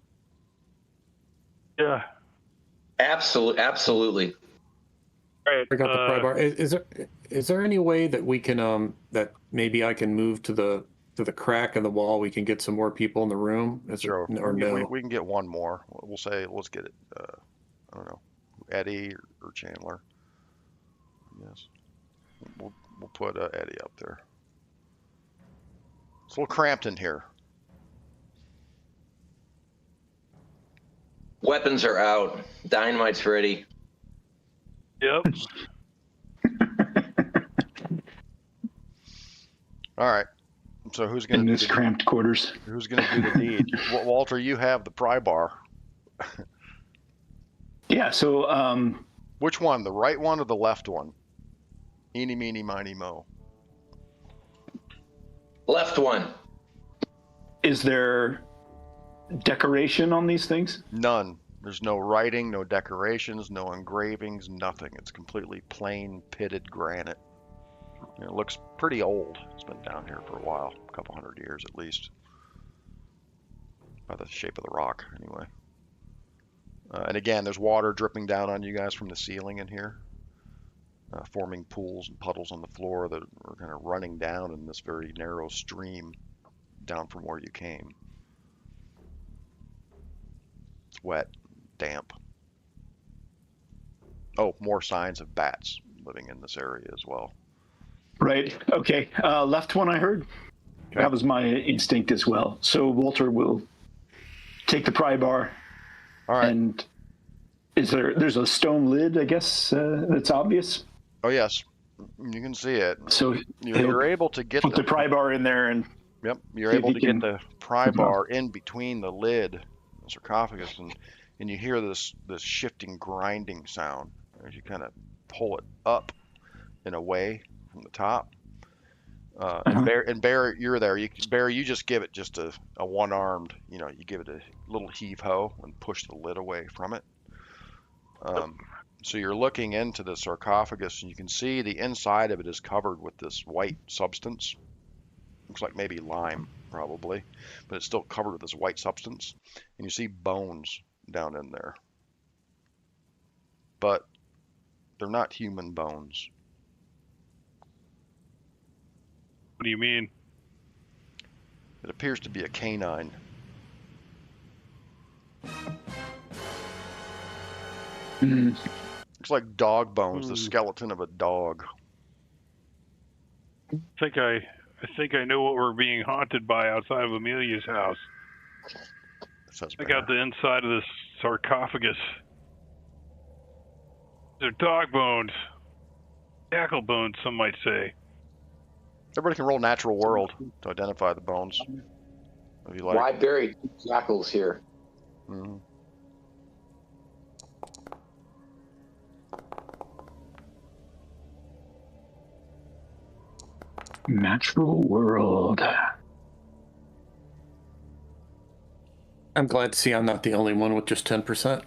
Yeah.
Absolutely.
Right.
I got the pry bar. Is there any way that we can that maybe I can move to the crack in the wall? We can get some more people in the room.
Sure.
Or no?
We can get one more. We'll say let's get it. I don't know, Eddie or Chandler. Yes. We'll put Eddie up there. It's a little cramped in here.
Weapons are out. Dynamite's ready.
Yep.
All right. So who's going
in
to
this cramped quarters?
Who's going to do the deed? Walter, you have the pry bar.
Yeah. So
which one? The right one or the left one? Eeny, meeny, miny, mo.
Left one.
is there decoration on these things?
None. There's no writing, no decorations, no engravings, nothing. It's completely plain pitted granite. And it looks pretty old. It's been down here for a while, a couple hundred years at least. By the shape of the rock, anyway. And again, there's water dripping down on you guys from the ceiling in here, forming pools and puddles on the floor that are kind of running down in this very narrow stream down from where you came. It's wet, damp. Oh, more signs of bats living in this area as well.
Right. Okay. Left one I heard.
Okay.
That was my instinct as well. So Walter will take the pry bar.
All right.
And there's a stone lid, I guess, that's obvious.
Oh yes, you can see it.
So
You're able to get
put the pry bar in there, and
yep, you're
see if
able
he
to get
can
the pry
open up.
bar in between the lid, the sarcophagus, and you hear this shifting grinding sound as you kind of pull it up and away from the top. And Bear, you're there. Bear, you just give it just a one-armed, you give it a little heave-ho and push the lid away from it. So you're looking into the sarcophagus, and you can see the inside of it is covered with this white substance. Looks like maybe lime, probably, but it's still covered with this white substance. And you see bones down in there. But they're not human bones.
What do you mean?
It appears to be a canine. Looks like dog bones, the skeleton of a dog.
I think I know what we're being haunted by outside of Amelia's house. Check out the inside of this sarcophagus. They're dog bones. Jackal bones, some might say.
Everybody can roll natural world to identify the bones. If you like.
Why bury jackals here?
Mm-hmm.
natural world.
I'm glad to see I'm not the only one with just 10%.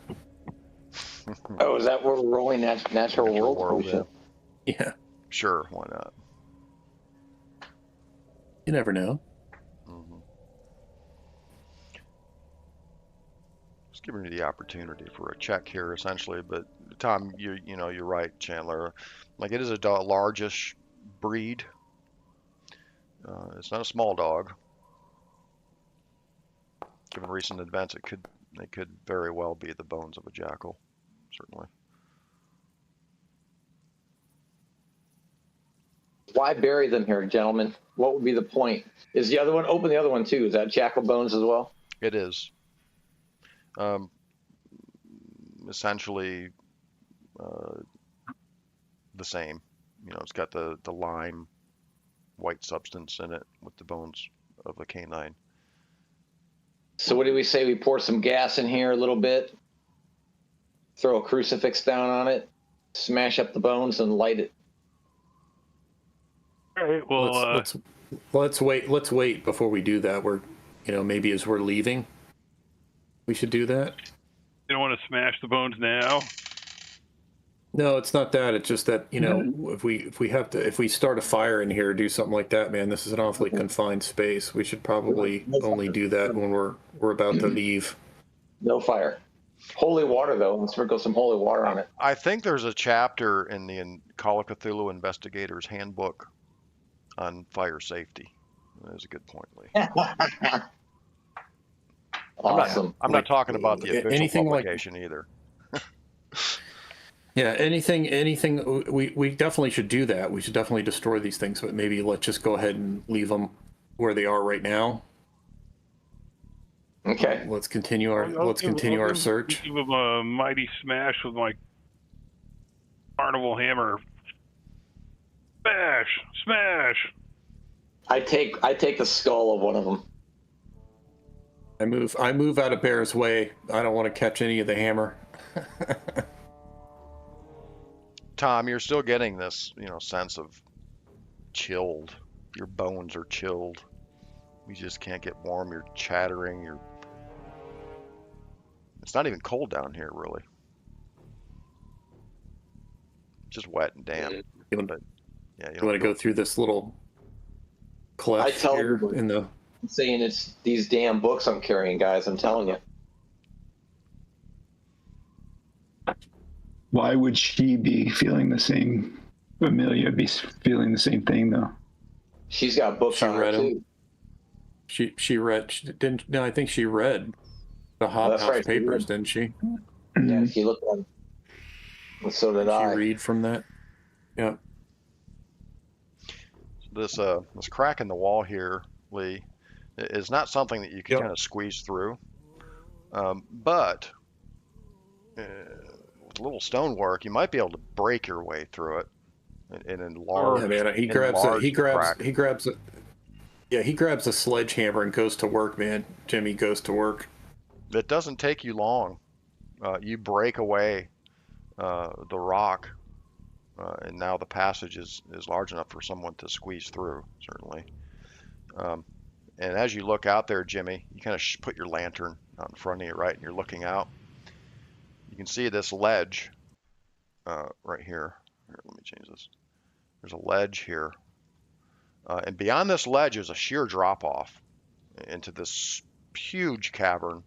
Oh, is that where we're rolling natural world?
Yeah.
Sure, why not?
You never know.
Mm-hmm. Just giving you the opportunity for a check here, essentially. But Tom, you're right, Chandler. Like, it is a largish breed. It's not a small dog. Given recent events, they could very well be the bones of a jackal, certainly.
Why bury them here, gentlemen? What would be the point? Is the other one open? The other one too? Is that jackal bones as well?
It is. Essentially the same. It's got the lime white substance in it with the bones of a canine.
So what do we say? We pour some gas in here a little bit, throw a crucifix down on it, smash up the bones, and light it.
All right. Well,
let's wait. Let's wait before we do that. Maybe as we're leaving, we should do that.
You don't want to smash the bones now.
No, it's not that. It's just that, if we start a fire in here, do something like that, man, this is an awfully confined space. We should probably only do that when we're about to leave.
No fire. Holy water, though. Let's sprinkle some holy water on it.
I think there's a chapter in the Call of Cthulhu Investigator's Handbook on fire safety. That is a good point, Lee.
Awesome.
I'm not talking about the official
anything
publication either.
Yeah, anything, we definitely should do that. We should definitely destroy these things, but maybe let's just go ahead and leave them where they are right now.
Okay.
Let's continue our search.
Give him a mighty smash with my carnival hammer. Smash! Smash!
I take the skull of one of them.
I move out of Bear's way. I don't want to catch any of the hammer.
Tom, you're still getting this, sense of chilled. Your bones are chilled. You just can't get warm. You're chattering. It's not even cold down here, really. Just wet and damp.
You want to go through this little cleft
I tell
here
them,
in the...
saying it's these damn books I'm carrying, guys. I'm telling you.
Why would she be feeling the same? Amelia be feeling the same thing, though.
She's got books on her too.
She read. She didn't. No, I think she read the Hot House Papers, didn't she?
Yeah, she looked at them. And so did I.
She read from that. Yeah.
This crack in the wall here, Lee, is not something that you can kind of squeeze through, but with a little stonework, you might be able to break your way through it and enlarge.
Yeah, man. He grabs a sledgehammer and goes to work, man. Jimmy goes to work.
It doesn't take you long. You break away the rock, and now the passage is large enough for someone to squeeze through, certainly. And as you look out there, Jimmy, you kind of put your lantern out in front of you, right, and you're looking out. You can see this ledge right here. Here, let me change this. There's a ledge here. And beyond this ledge is a sheer drop-off into this huge cavern.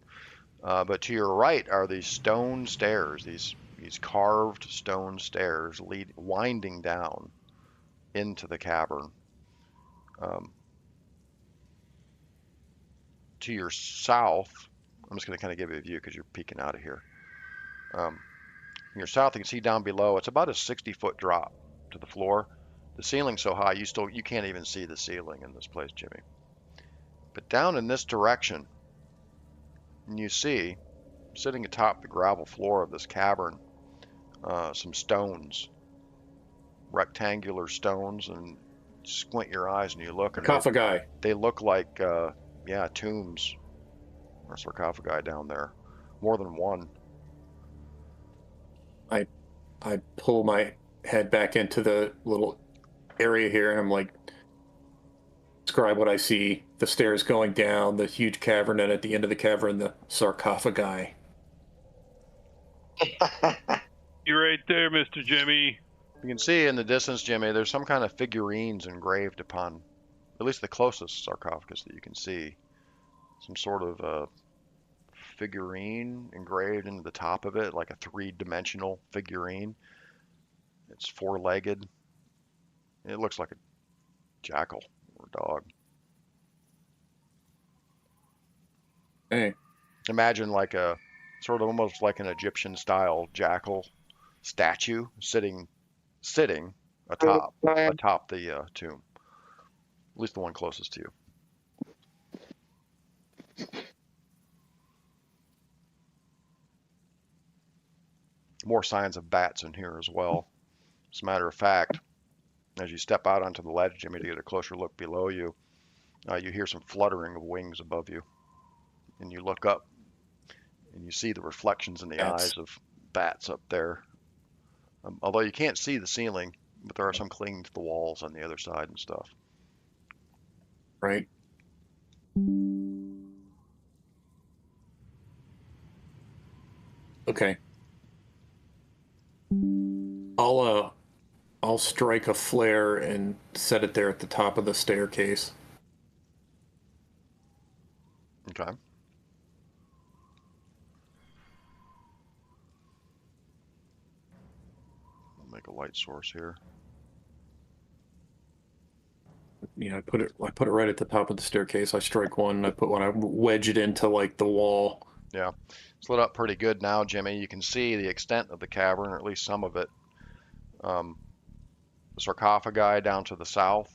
But to your right are these stone stairs, these carved stone stairs winding down into the cavern. To your south, I'm just going to kind of give you a view because you're peeking out of here. In your south, you can see down below, it's about a 60-foot drop to the floor. The ceiling's so high, you can't even see the ceiling in this place, Jimmy. But down in this direction, you see, sitting atop the gravel floor of this cavern, some stones, rectangular stones, and squint your eyes and you look, and
Sarcophagi.
they look like, tombs or sarcophagi down there, more than one.
I pull my head back into the little area here, and I'm like, describe what I see. The stairs going down, the huge cavern, and at the end of the cavern, the sarcophagi.
You're right there, Mr. Jimmy.
You can see in the distance, Jimmy, there's some kind of figurines engraved upon, at least the closest sarcophagus that you can see. Some sort of figurine engraved into the top of it, like a three-dimensional figurine. It's four-legged. It looks like a jackal or a dog.
Hey.
Imagine like a sort of almost like an Egyptian-style jackal statue sitting atop the tomb. At least the one closest to you. More signs of bats in here as well. As a matter of fact, as you step out onto the ledge, Jimmy, to get a closer look below you, you hear some fluttering of wings above you. And you look up, and you see the reflections in the eyes of bats up there. Although you can't see the ceiling, but there are some clinging to the walls on the other side and stuff.
Right. Okay. I'll strike a flare and set it there at the top of the staircase.
Okay. I'll make a light source here.
You know, I put it right at the top of the staircase. I strike one, and I wedge it into like the wall.
Yeah, it's lit up pretty good now, Jimmy. You can see the extent of the cavern, or at least some of it. The sarcophagi down to the south.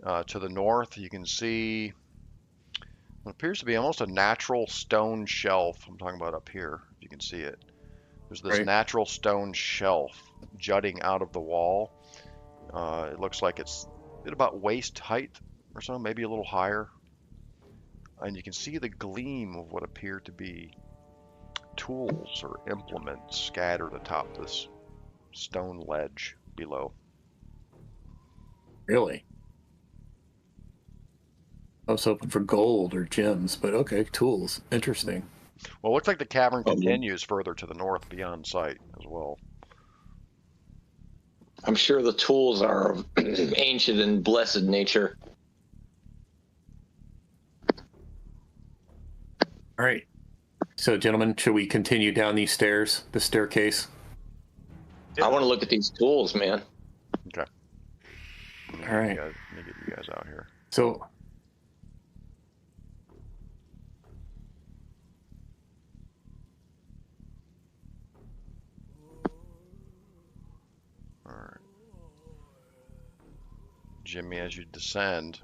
To the north, you can see what appears to be almost a natural stone shelf. I'm talking about up here, if you can see it. There's this
Right.
natural stone shelf jutting out of the wall. It looks like it's at about waist height or so, maybe a little higher. And you can see the gleam of what appear to be tools or implements scattered atop this stone ledge below.
Really? I was hoping for gold or gems, but okay, tools. Interesting.
Well, it looks like the cavern
Oh, yeah.
continues further to the north beyond sight as well.
I'm sure the tools are of ancient and blessed nature.
All right. So, gentlemen, should we continue down these stairs, the staircase?
I want to look at these tools, man.
Okay.
All right.
Let me get you guys out here.
So,
All right. Jimmy, as you descend,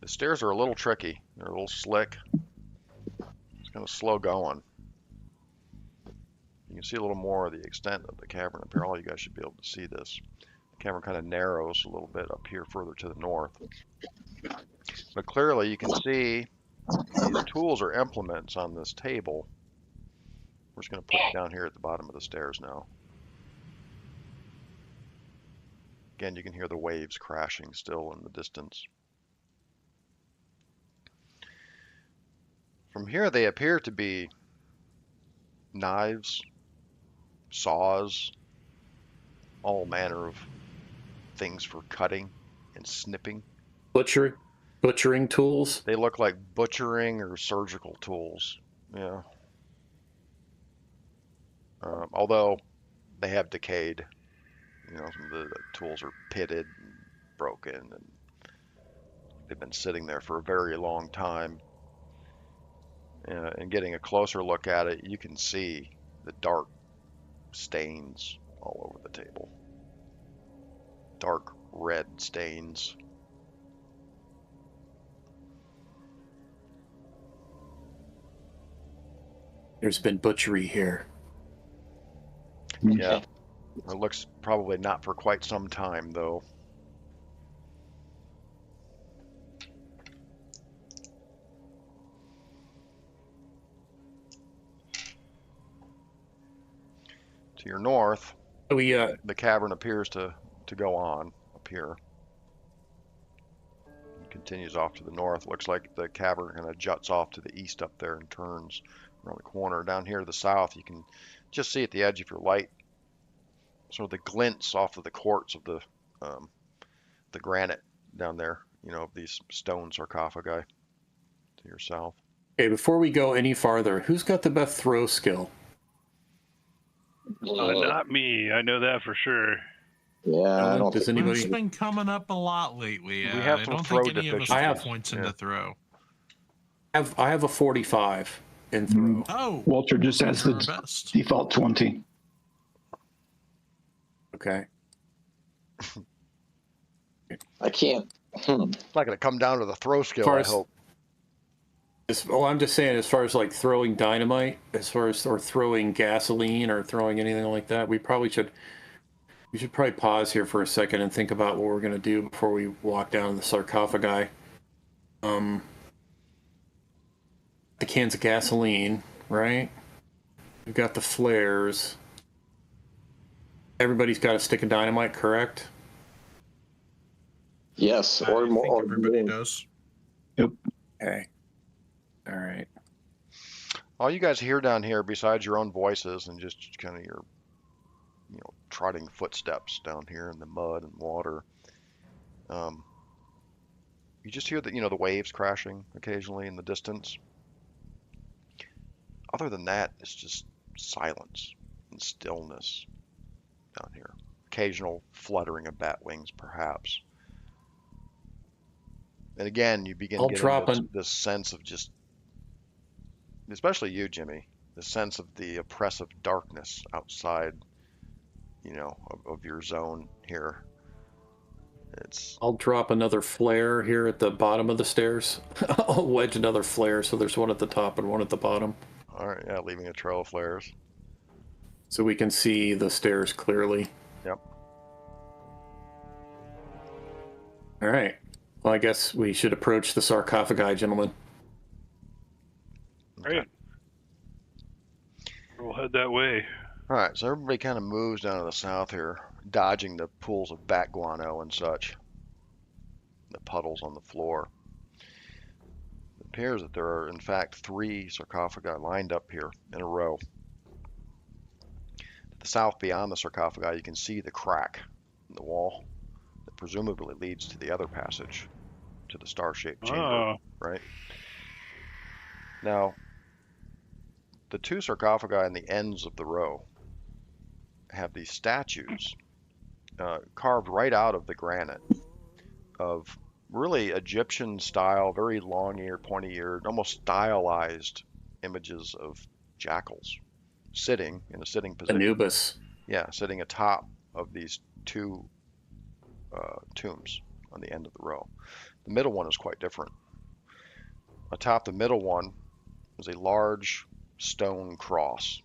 the stairs are a little tricky. They're a little slick. It's kind of slow going. You can see a little more of the extent of the cavern up here. All you guys should be able to see this. The cavern kind of narrows a little bit up here further to the north. But clearly you can see these tools or implements on this table. We're just going to put it down here at the bottom of the stairs now. Again, you can hear the waves crashing still in the distance. From here, they appear to be knives, saws, all manner of things for cutting and snipping.
butchering tools.
They look like butchering or surgical tools. Yeah. Although they have decayed. You know, some of the tools are pitted and broken, and they've been sitting there for a very long time. And getting a closer look at it, you can see the dark stains all over the table. Dark red stains.
There's been butchery here.
Yeah. It looks probably not for quite some time, though. To your north,
We
the cavern appears to go on up here. It continues off to the north. Looks like the cavern kind of juts off to the east up there and turns around the corner. Down here to the south, you can just see at the edge of your light sort of the glints off of the quartz of the granite down there, you know, of these stone sarcophagi to your south.
okay. Before we go any farther, who's got the best throw skill?
Not me. I know that for sure.
Yeah, I don't
Does
think
anybody?
It's been coming up a lot lately.
We have
I
some
don't
throw
think any of us
deficiencies.
have points in
Yeah.
the throw.
I have a 45 in throw.
Oh,
Walter just has
you're our
the
best.
default 20.
Okay.
I can't.
It's not going to come down to the throw skill,
Far
I
as-
hope.
I'm just saying, as far as like throwing dynamite, or throwing gasoline or throwing anything like that, we should probably pause here for a second and think about what we're going to do before we walk down the sarcophagi. The cans of gasoline, right? We've got the flares. Everybody's got a stick of dynamite, correct?
Yes,
I
or
think
more.
everybody does.
Okay. All right.
All you guys hear down here, besides your own voices and just kind of your, trotting footsteps down here in the mud and water, you just hear the waves crashing occasionally in the distance. Other than that, it's just silence and stillness down here. Occasional fluttering of bat wings, perhaps. And again, you begin getting this sense of just, especially you, Jimmy, the sense of the oppressive darkness outside, of your zone here.
I'll drop another flare here at the bottom of the stairs. I'll wedge another flare so there's one at the top and one at the bottom.
All right, yeah, leaving a trail of flares.
So we can see the stairs clearly.
Yep.
All right. Well, I guess we should approach the sarcophagi, gentlemen.
All right. We'll head that way.
All right, so everybody kind of moves down to the south here, dodging the pools of bat guano and such, the puddles on the floor. It appears that there are, in fact, 3 sarcophagi lined up here in a row. To the south, beyond the sarcophagi, you can see the crack in the wall that presumably leads to the other passage, to the star-shaped chamber, right? Now, the 2 sarcophagi in the ends of the row have these statues carved right out of the granite of really Egyptian style, very long-eared, pointy-eared, almost stylized images of jackals sitting in a sitting position.
Anubis.
Yeah, sitting atop of these 2 tombs on the end of the row. The middle one is quite different. Atop the middle one is a large stone cross,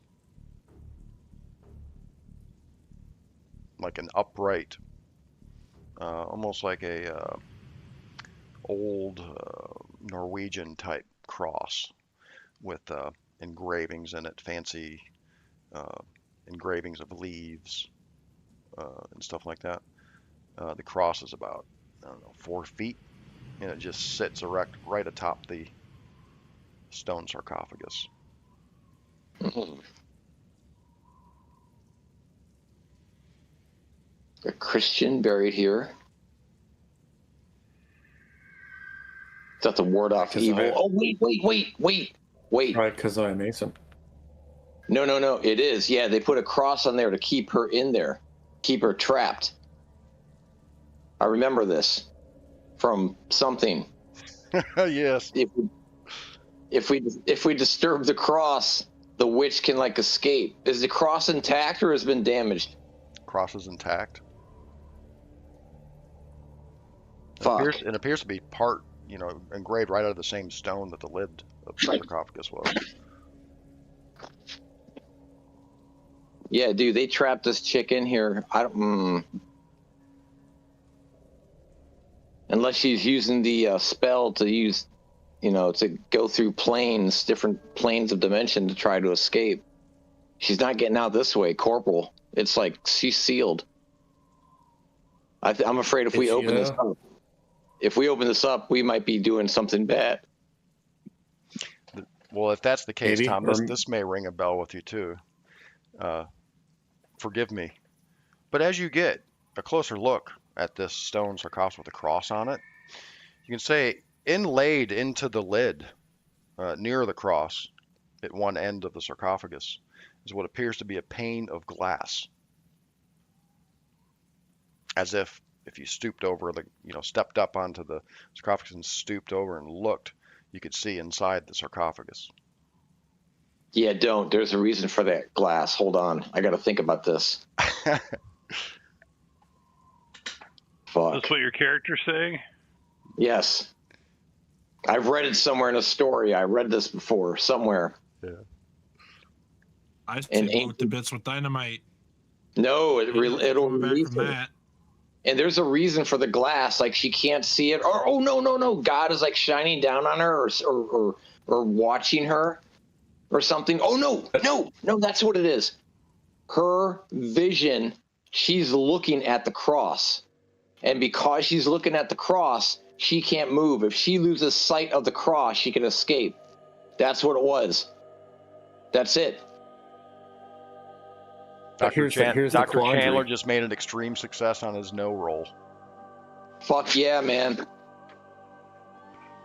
like an upright, almost like a old Norwegian type cross with engravings in it, fancy engravings of leaves and stuff like that. The cross is about, 4 feet, and it just sits erect right atop the stone sarcophagus.
A Christian buried here. Is that to ward off evil? Oh, wait.
Right, because I'm a Mason.
No. It is. Yeah, they put a cross on there to keep her in there, keep her trapped. I remember this from something.
Yes.
If we disturb the cross, the witch can escape. Is the cross intact or has been damaged?
Cross is intact.
Fuck.
It appears to be part, engraved right out of the same stone that the lid of the sarcophagus was.
Yeah, dude, they trapped this chick in here. I don't. Unless she's using the spell to use, to go through different planes of dimension to try to escape. She's not getting out this way, Corporal. It's like she's sealed. I'm afraid if we open this up, we might be doing something bad.
Well, if that's the case,
Maybe.
Tom, this may ring a bell with you too. Forgive me. But as you get a closer look at this stone sarcophagus with a cross on it, you can say inlaid into the lid near the cross at one end of the sarcophagus is what appears to be a pane of glass. As if you stooped over stepped up onto the sarcophagus and stooped over and looked, you could see inside the sarcophagus.
Yeah, don't. There's a reason for that glass. Hold on. I got to think about this. Fuck.
That's what your character's saying?
Yes. I've read it somewhere in a story. I read this before somewhere.
Yeah.
I still blow it to bits with dynamite.
No, it'll release
from
it.
that.
And there's a reason for the glass. She can't see it. Or no. God is shining down on her or watching her or something. Oh no. That's what it is. Her vision. She's looking at the cross. And because she's looking at the cross, she can't move. If she loses sight of the cross, she can escape. That's what it was. That's it.
But here's the
Dr.
quandary.
Chandler just made an extreme success on his no roll.
Fuck yeah, man.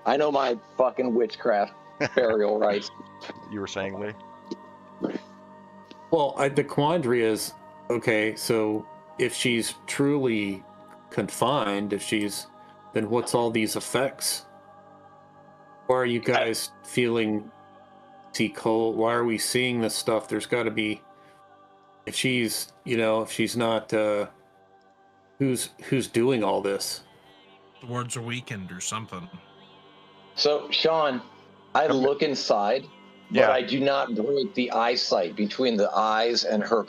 I know my fucking witchcraft burial rites.
You were saying, Lee?
Well, the quandary is, okay, so if she's truly confined, then what's all these effects? Why are you guys feeling cold? Why are we seeing this stuff? There's got to be, if she's not, who's doing all this?
The words are weakened or something.
So, Sean, I look inside, but
Yeah.
I do not break the eyesight between the eyes and her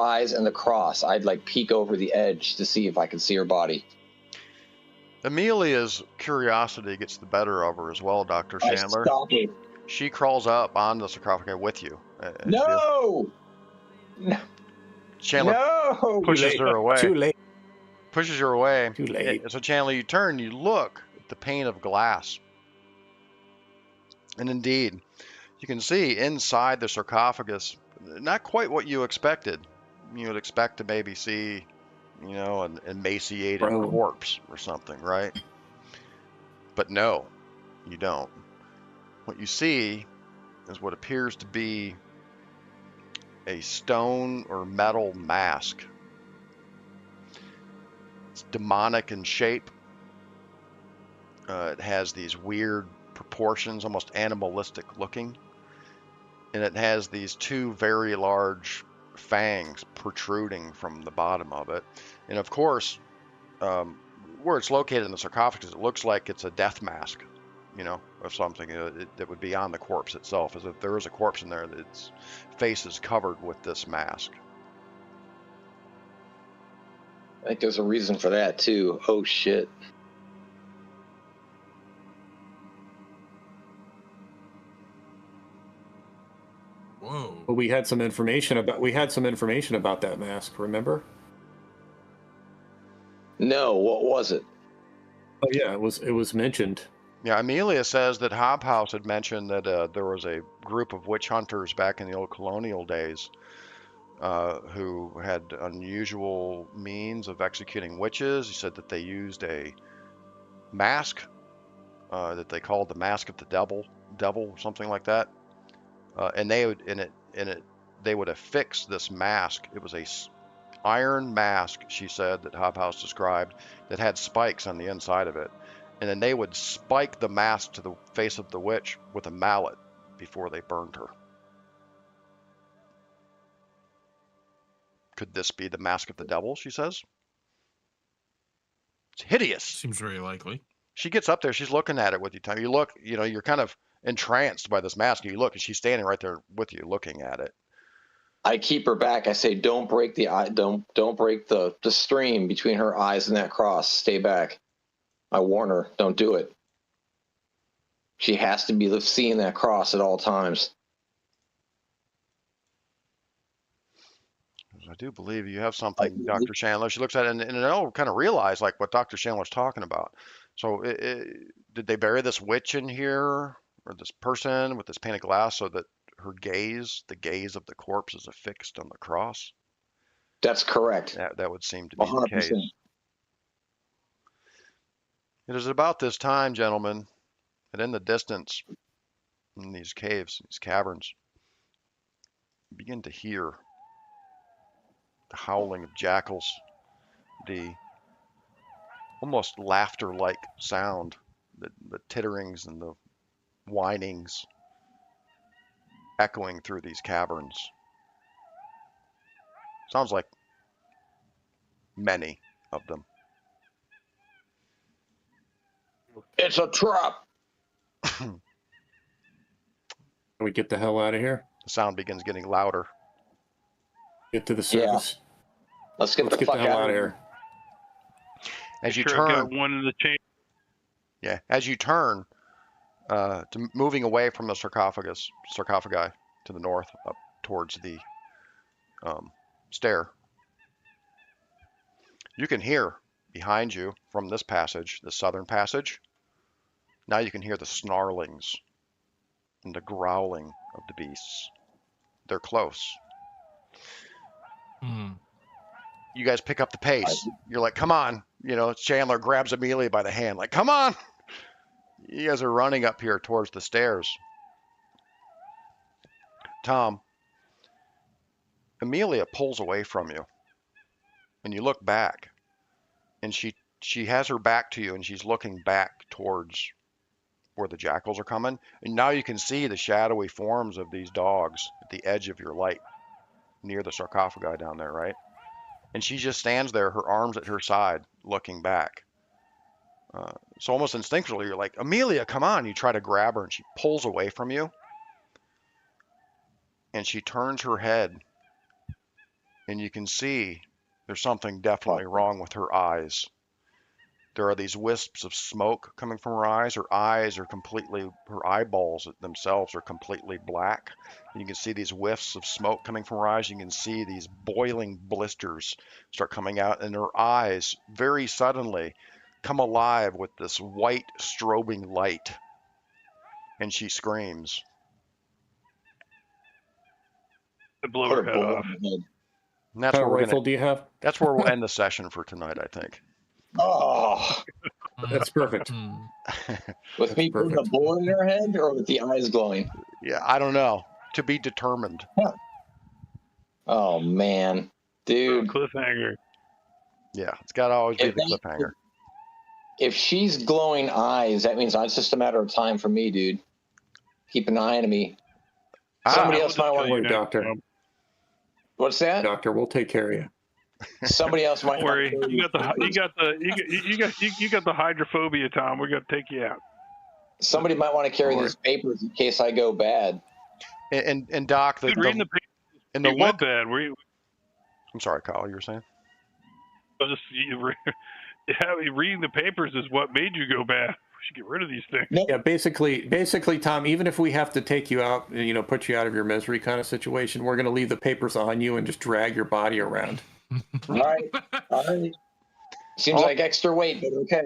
eyes and the cross. I'd like peek over the edge to see if I can see her body.
Amelia's curiosity gets the better of her as well, Dr. Chandler.
I stop it.
She crawls up on the sarcophagus with you.
No!
Chandler
No!
pushes her away.
Too late.
Pushes her away.
Too late.
So Chandler, you turn, you look at the pane of glass. And indeed, you can see inside the sarcophagus, not quite what you expected. You would expect to maybe see, an emaciated corpse or something, right? But no, you don't. What you see is what appears to be a stone or metal mask. It's demonic in shape. It has these weird proportions, almost animalistic looking. And it has these two very large fangs protruding from the bottom of it. And of course, where it's located in the sarcophagus, it looks like it's a death mask, of something that would be on the corpse itself, as if there is a corpse in there, its face is covered with this mask.
I think there's a reason for that, too. Oh, shit.
Whoa.
But we had some information about that mask, remember?
No, what was it?
Oh yeah, it was mentioned.
Yeah, Amelia says that Hobhouse had mentioned that there was a group of witch hunters back in the old colonial days who had unusual means of executing witches. He said that they used a mask that they called the Mask of the Devil, something like that. And they would affix this mask. It was a iron mask, she said, that Hobhouse described, that had spikes on the inside of it. And then they would spike the mask to the face of the witch with a mallet before they burned her. Could this be the Mask of the Devil, she says? It's hideous.
Seems very likely.
She gets up there, she's looking at it with you. You look, you're kind of entranced by this mask. You look, and she's standing right there with you, looking at it.
I keep her back. I say, don't break the eye. Don't break the stream between her eyes and that cross. Stay back. I warn her, don't do it. She has to be seeing that cross at all times.
I do believe you have something, Dr. Chandler. She looks at it and I don't kind of realize like what Dr. Chandler's talking about. So did they bury this witch in here, or this person with this pane of glass, so that her gaze, the gaze of the corpse, is affixed on the cross?
That's correct.
That would seem to be
100%.
the case. It is about this time, gentlemen, that in the distance, in these caves, these caverns, you begin to hear the howling of jackals, the almost laughter-like sound, the titterings and the whinings echoing through these caverns. Sounds like many of them.
It's a trap.
Can we get the hell out of here?
The sound begins getting louder.
Get to the surface.
Let's get the fuck
hell
out of here.
As you
Sure, I've
turn,
got one in the chain.
yeah, as you turn, to moving away from the sarcophagi to the north, up towards the stair, you can hear behind you from this passage, the southern passage. Now you can hear the snarlings and the growling of the beasts. they're close.
Hmm.
You guys pick up the pace. You're like, come on. Chandler grabs Amelia by the hand, like, come on. You guys are running up here towards the stairs. Tom, Amelia pulls away from you, and you look back, and she has her back to you, and she's looking back towards where the jackals are coming. And now you can see the shadowy forms of these dogs at the edge of your light near the sarcophagi down there, right? And she just stands there, her arms at her side, looking back. So almost instinctually, you're like, Amelia, come on. You try to grab her, and she pulls away from you. And she turns her head, and you can see there's something definitely wrong with her eyes. There are these wisps of smoke coming from her eyes. Her eyeballs themselves are completely black. And you can see these whiffs of smoke coming from her eyes. You can see these boiling blisters start coming out, and her eyes very suddenly come alive with this white strobing light. And she screams.
To blow her head off.
And that's
What rifle do you have?
That's where we'll end the session for tonight, I think.
Oh,
That's perfect.
with me putting a bullet in her head, or with the eyes glowing?
Yeah, I don't know. To be determined.
Oh man, dude.
Cliffhanger.
Yeah, it's got to always be the cliffhanger.
If she's glowing eyes, that means it's just a matter of time for me, dude. Keep an eye on me. Somebody else might want to
worry, Doctor.
What's that?
Doctor, we'll take care of you.
Somebody else might.
Don't worry, you got the hydrophobia, Tom. We're gonna take you out.
Somebody might want to carry these papers in case I go bad.
And Doc,
reading the papers,
and the
went bad. Were you?
I'm sorry, Kyle. You were saying?
Reading the papers is what made you go bad. We should get rid of these things.
Yeah, basically, Tom, even if we have to take you out, put you out of your misery kind of situation, we're going to leave the papers on you and just drag your body around.
All right. Seems like extra weight, but okay.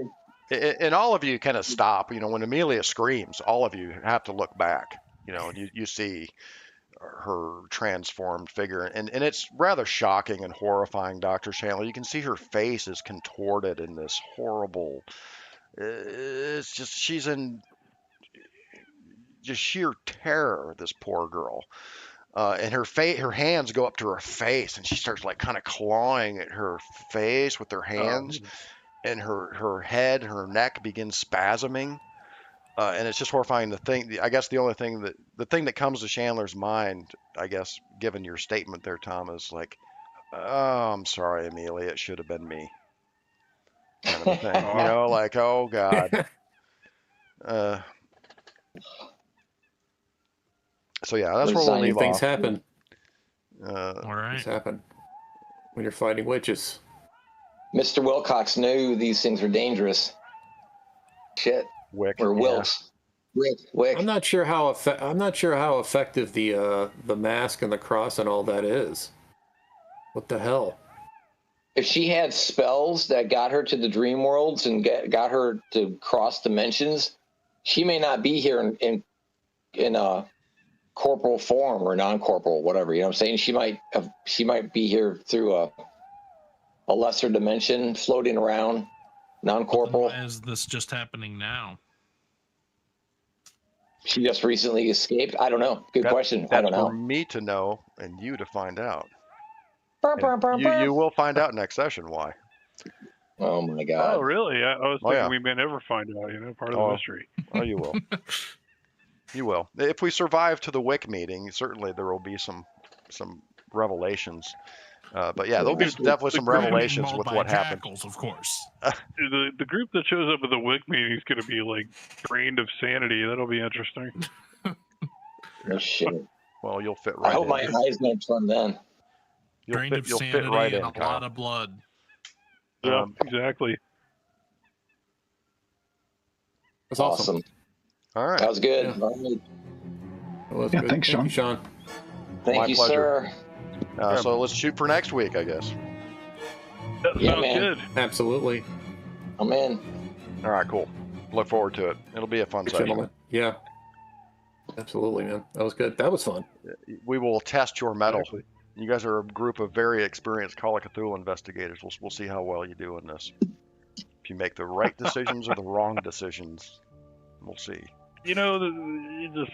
And all of you kind of stop. When Amelia screams, all of you have to look back. And you see her transformed figure, and it's rather shocking and horrifying, Dr. Chandler. You can see her face is contorted in this horrible. It's just she's in just sheer terror. This poor girl. And her hands go up to her face, and she starts like kind of clawing at her face with her hands, and her head, her neck begins spasming, and it's just horrifying. The thing that comes to Chandler's mind, I guess, given your statement there, Tom, is like, oh, I'm sorry, Amelia, it should have been me, kind of a thing, like, oh God. So yeah, that's where we'll leave
things
off.
Happen.
All right.
Things happen when you're fighting witches.
Mr. Wilcox knew these things were dangerous. Shit.
Wick.
Or Wilkes. Wick.
I'm not sure how effective the mask and the cross and all that is. What the hell?
If she had spells that got her to the dream worlds and got her to cross dimensions, she may not be here in corporal form or non-corporal, whatever. You know what I'm saying? She might be here through a lesser dimension, floating around, non-corporal.
Why is this just happening now?
She just recently escaped. I don't know. Good question. I don't know.
For me to know and you to find out. You will find out next session why.
Oh my God.
Oh really? I was thinking we may never find out. Part of the mystery.
Oh, you will. You will. If we survive to the WIC meeting, certainly there will be some revelations. But yeah, there'll be definitely some revelations with what happened.
Of course.
The group that shows up at the WIC meeting is going to be like drained of sanity. That'll be interesting.
Oh, shit.
Well, you'll fit right in.
I hope my eyes don't turn then.
Drained of sanity
fit right
and
in,
a
Kyle.
lot of blood.
Yeah, exactly.
That's awesome.
All right.
That was good.
Yeah.
All right.
That was
Yeah,
good.
thanks,
Thank you, Sean.
Thank
My
you,
pleasure.
sir.
So let's shoot for next week, I guess.
That
Yeah,
sounds
man.
good.
Absolutely.
I'm in.
All right, cool. Look forward to it. It'll be a fun
Good
session.
gentlemen. Yeah. Absolutely, man. That was good. That was fun.
We will test your mettle.
Exactly.
You guys are a group of very experienced Call of Cthulhu investigators. We'll see how well you do in this. If you make the right decisions or the wrong decisions, we'll see.
You know, you just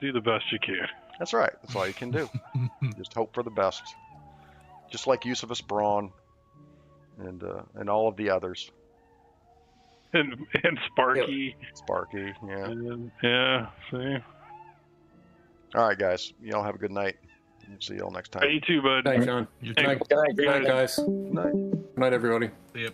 do the best you can.
That's right. That's all you can do. Just hope for the best. Just like Eusebius Braun and all of the others.
And Sparky.
Sparky, yeah.
And, yeah, see?
All right, guys. Y'all have a good night. We'll see y'all next time.
Hey, you too, bud.
Good night, John.
You
Good night,
Good night,
good night, guys.
Good night.
Good night, everybody.
Yep.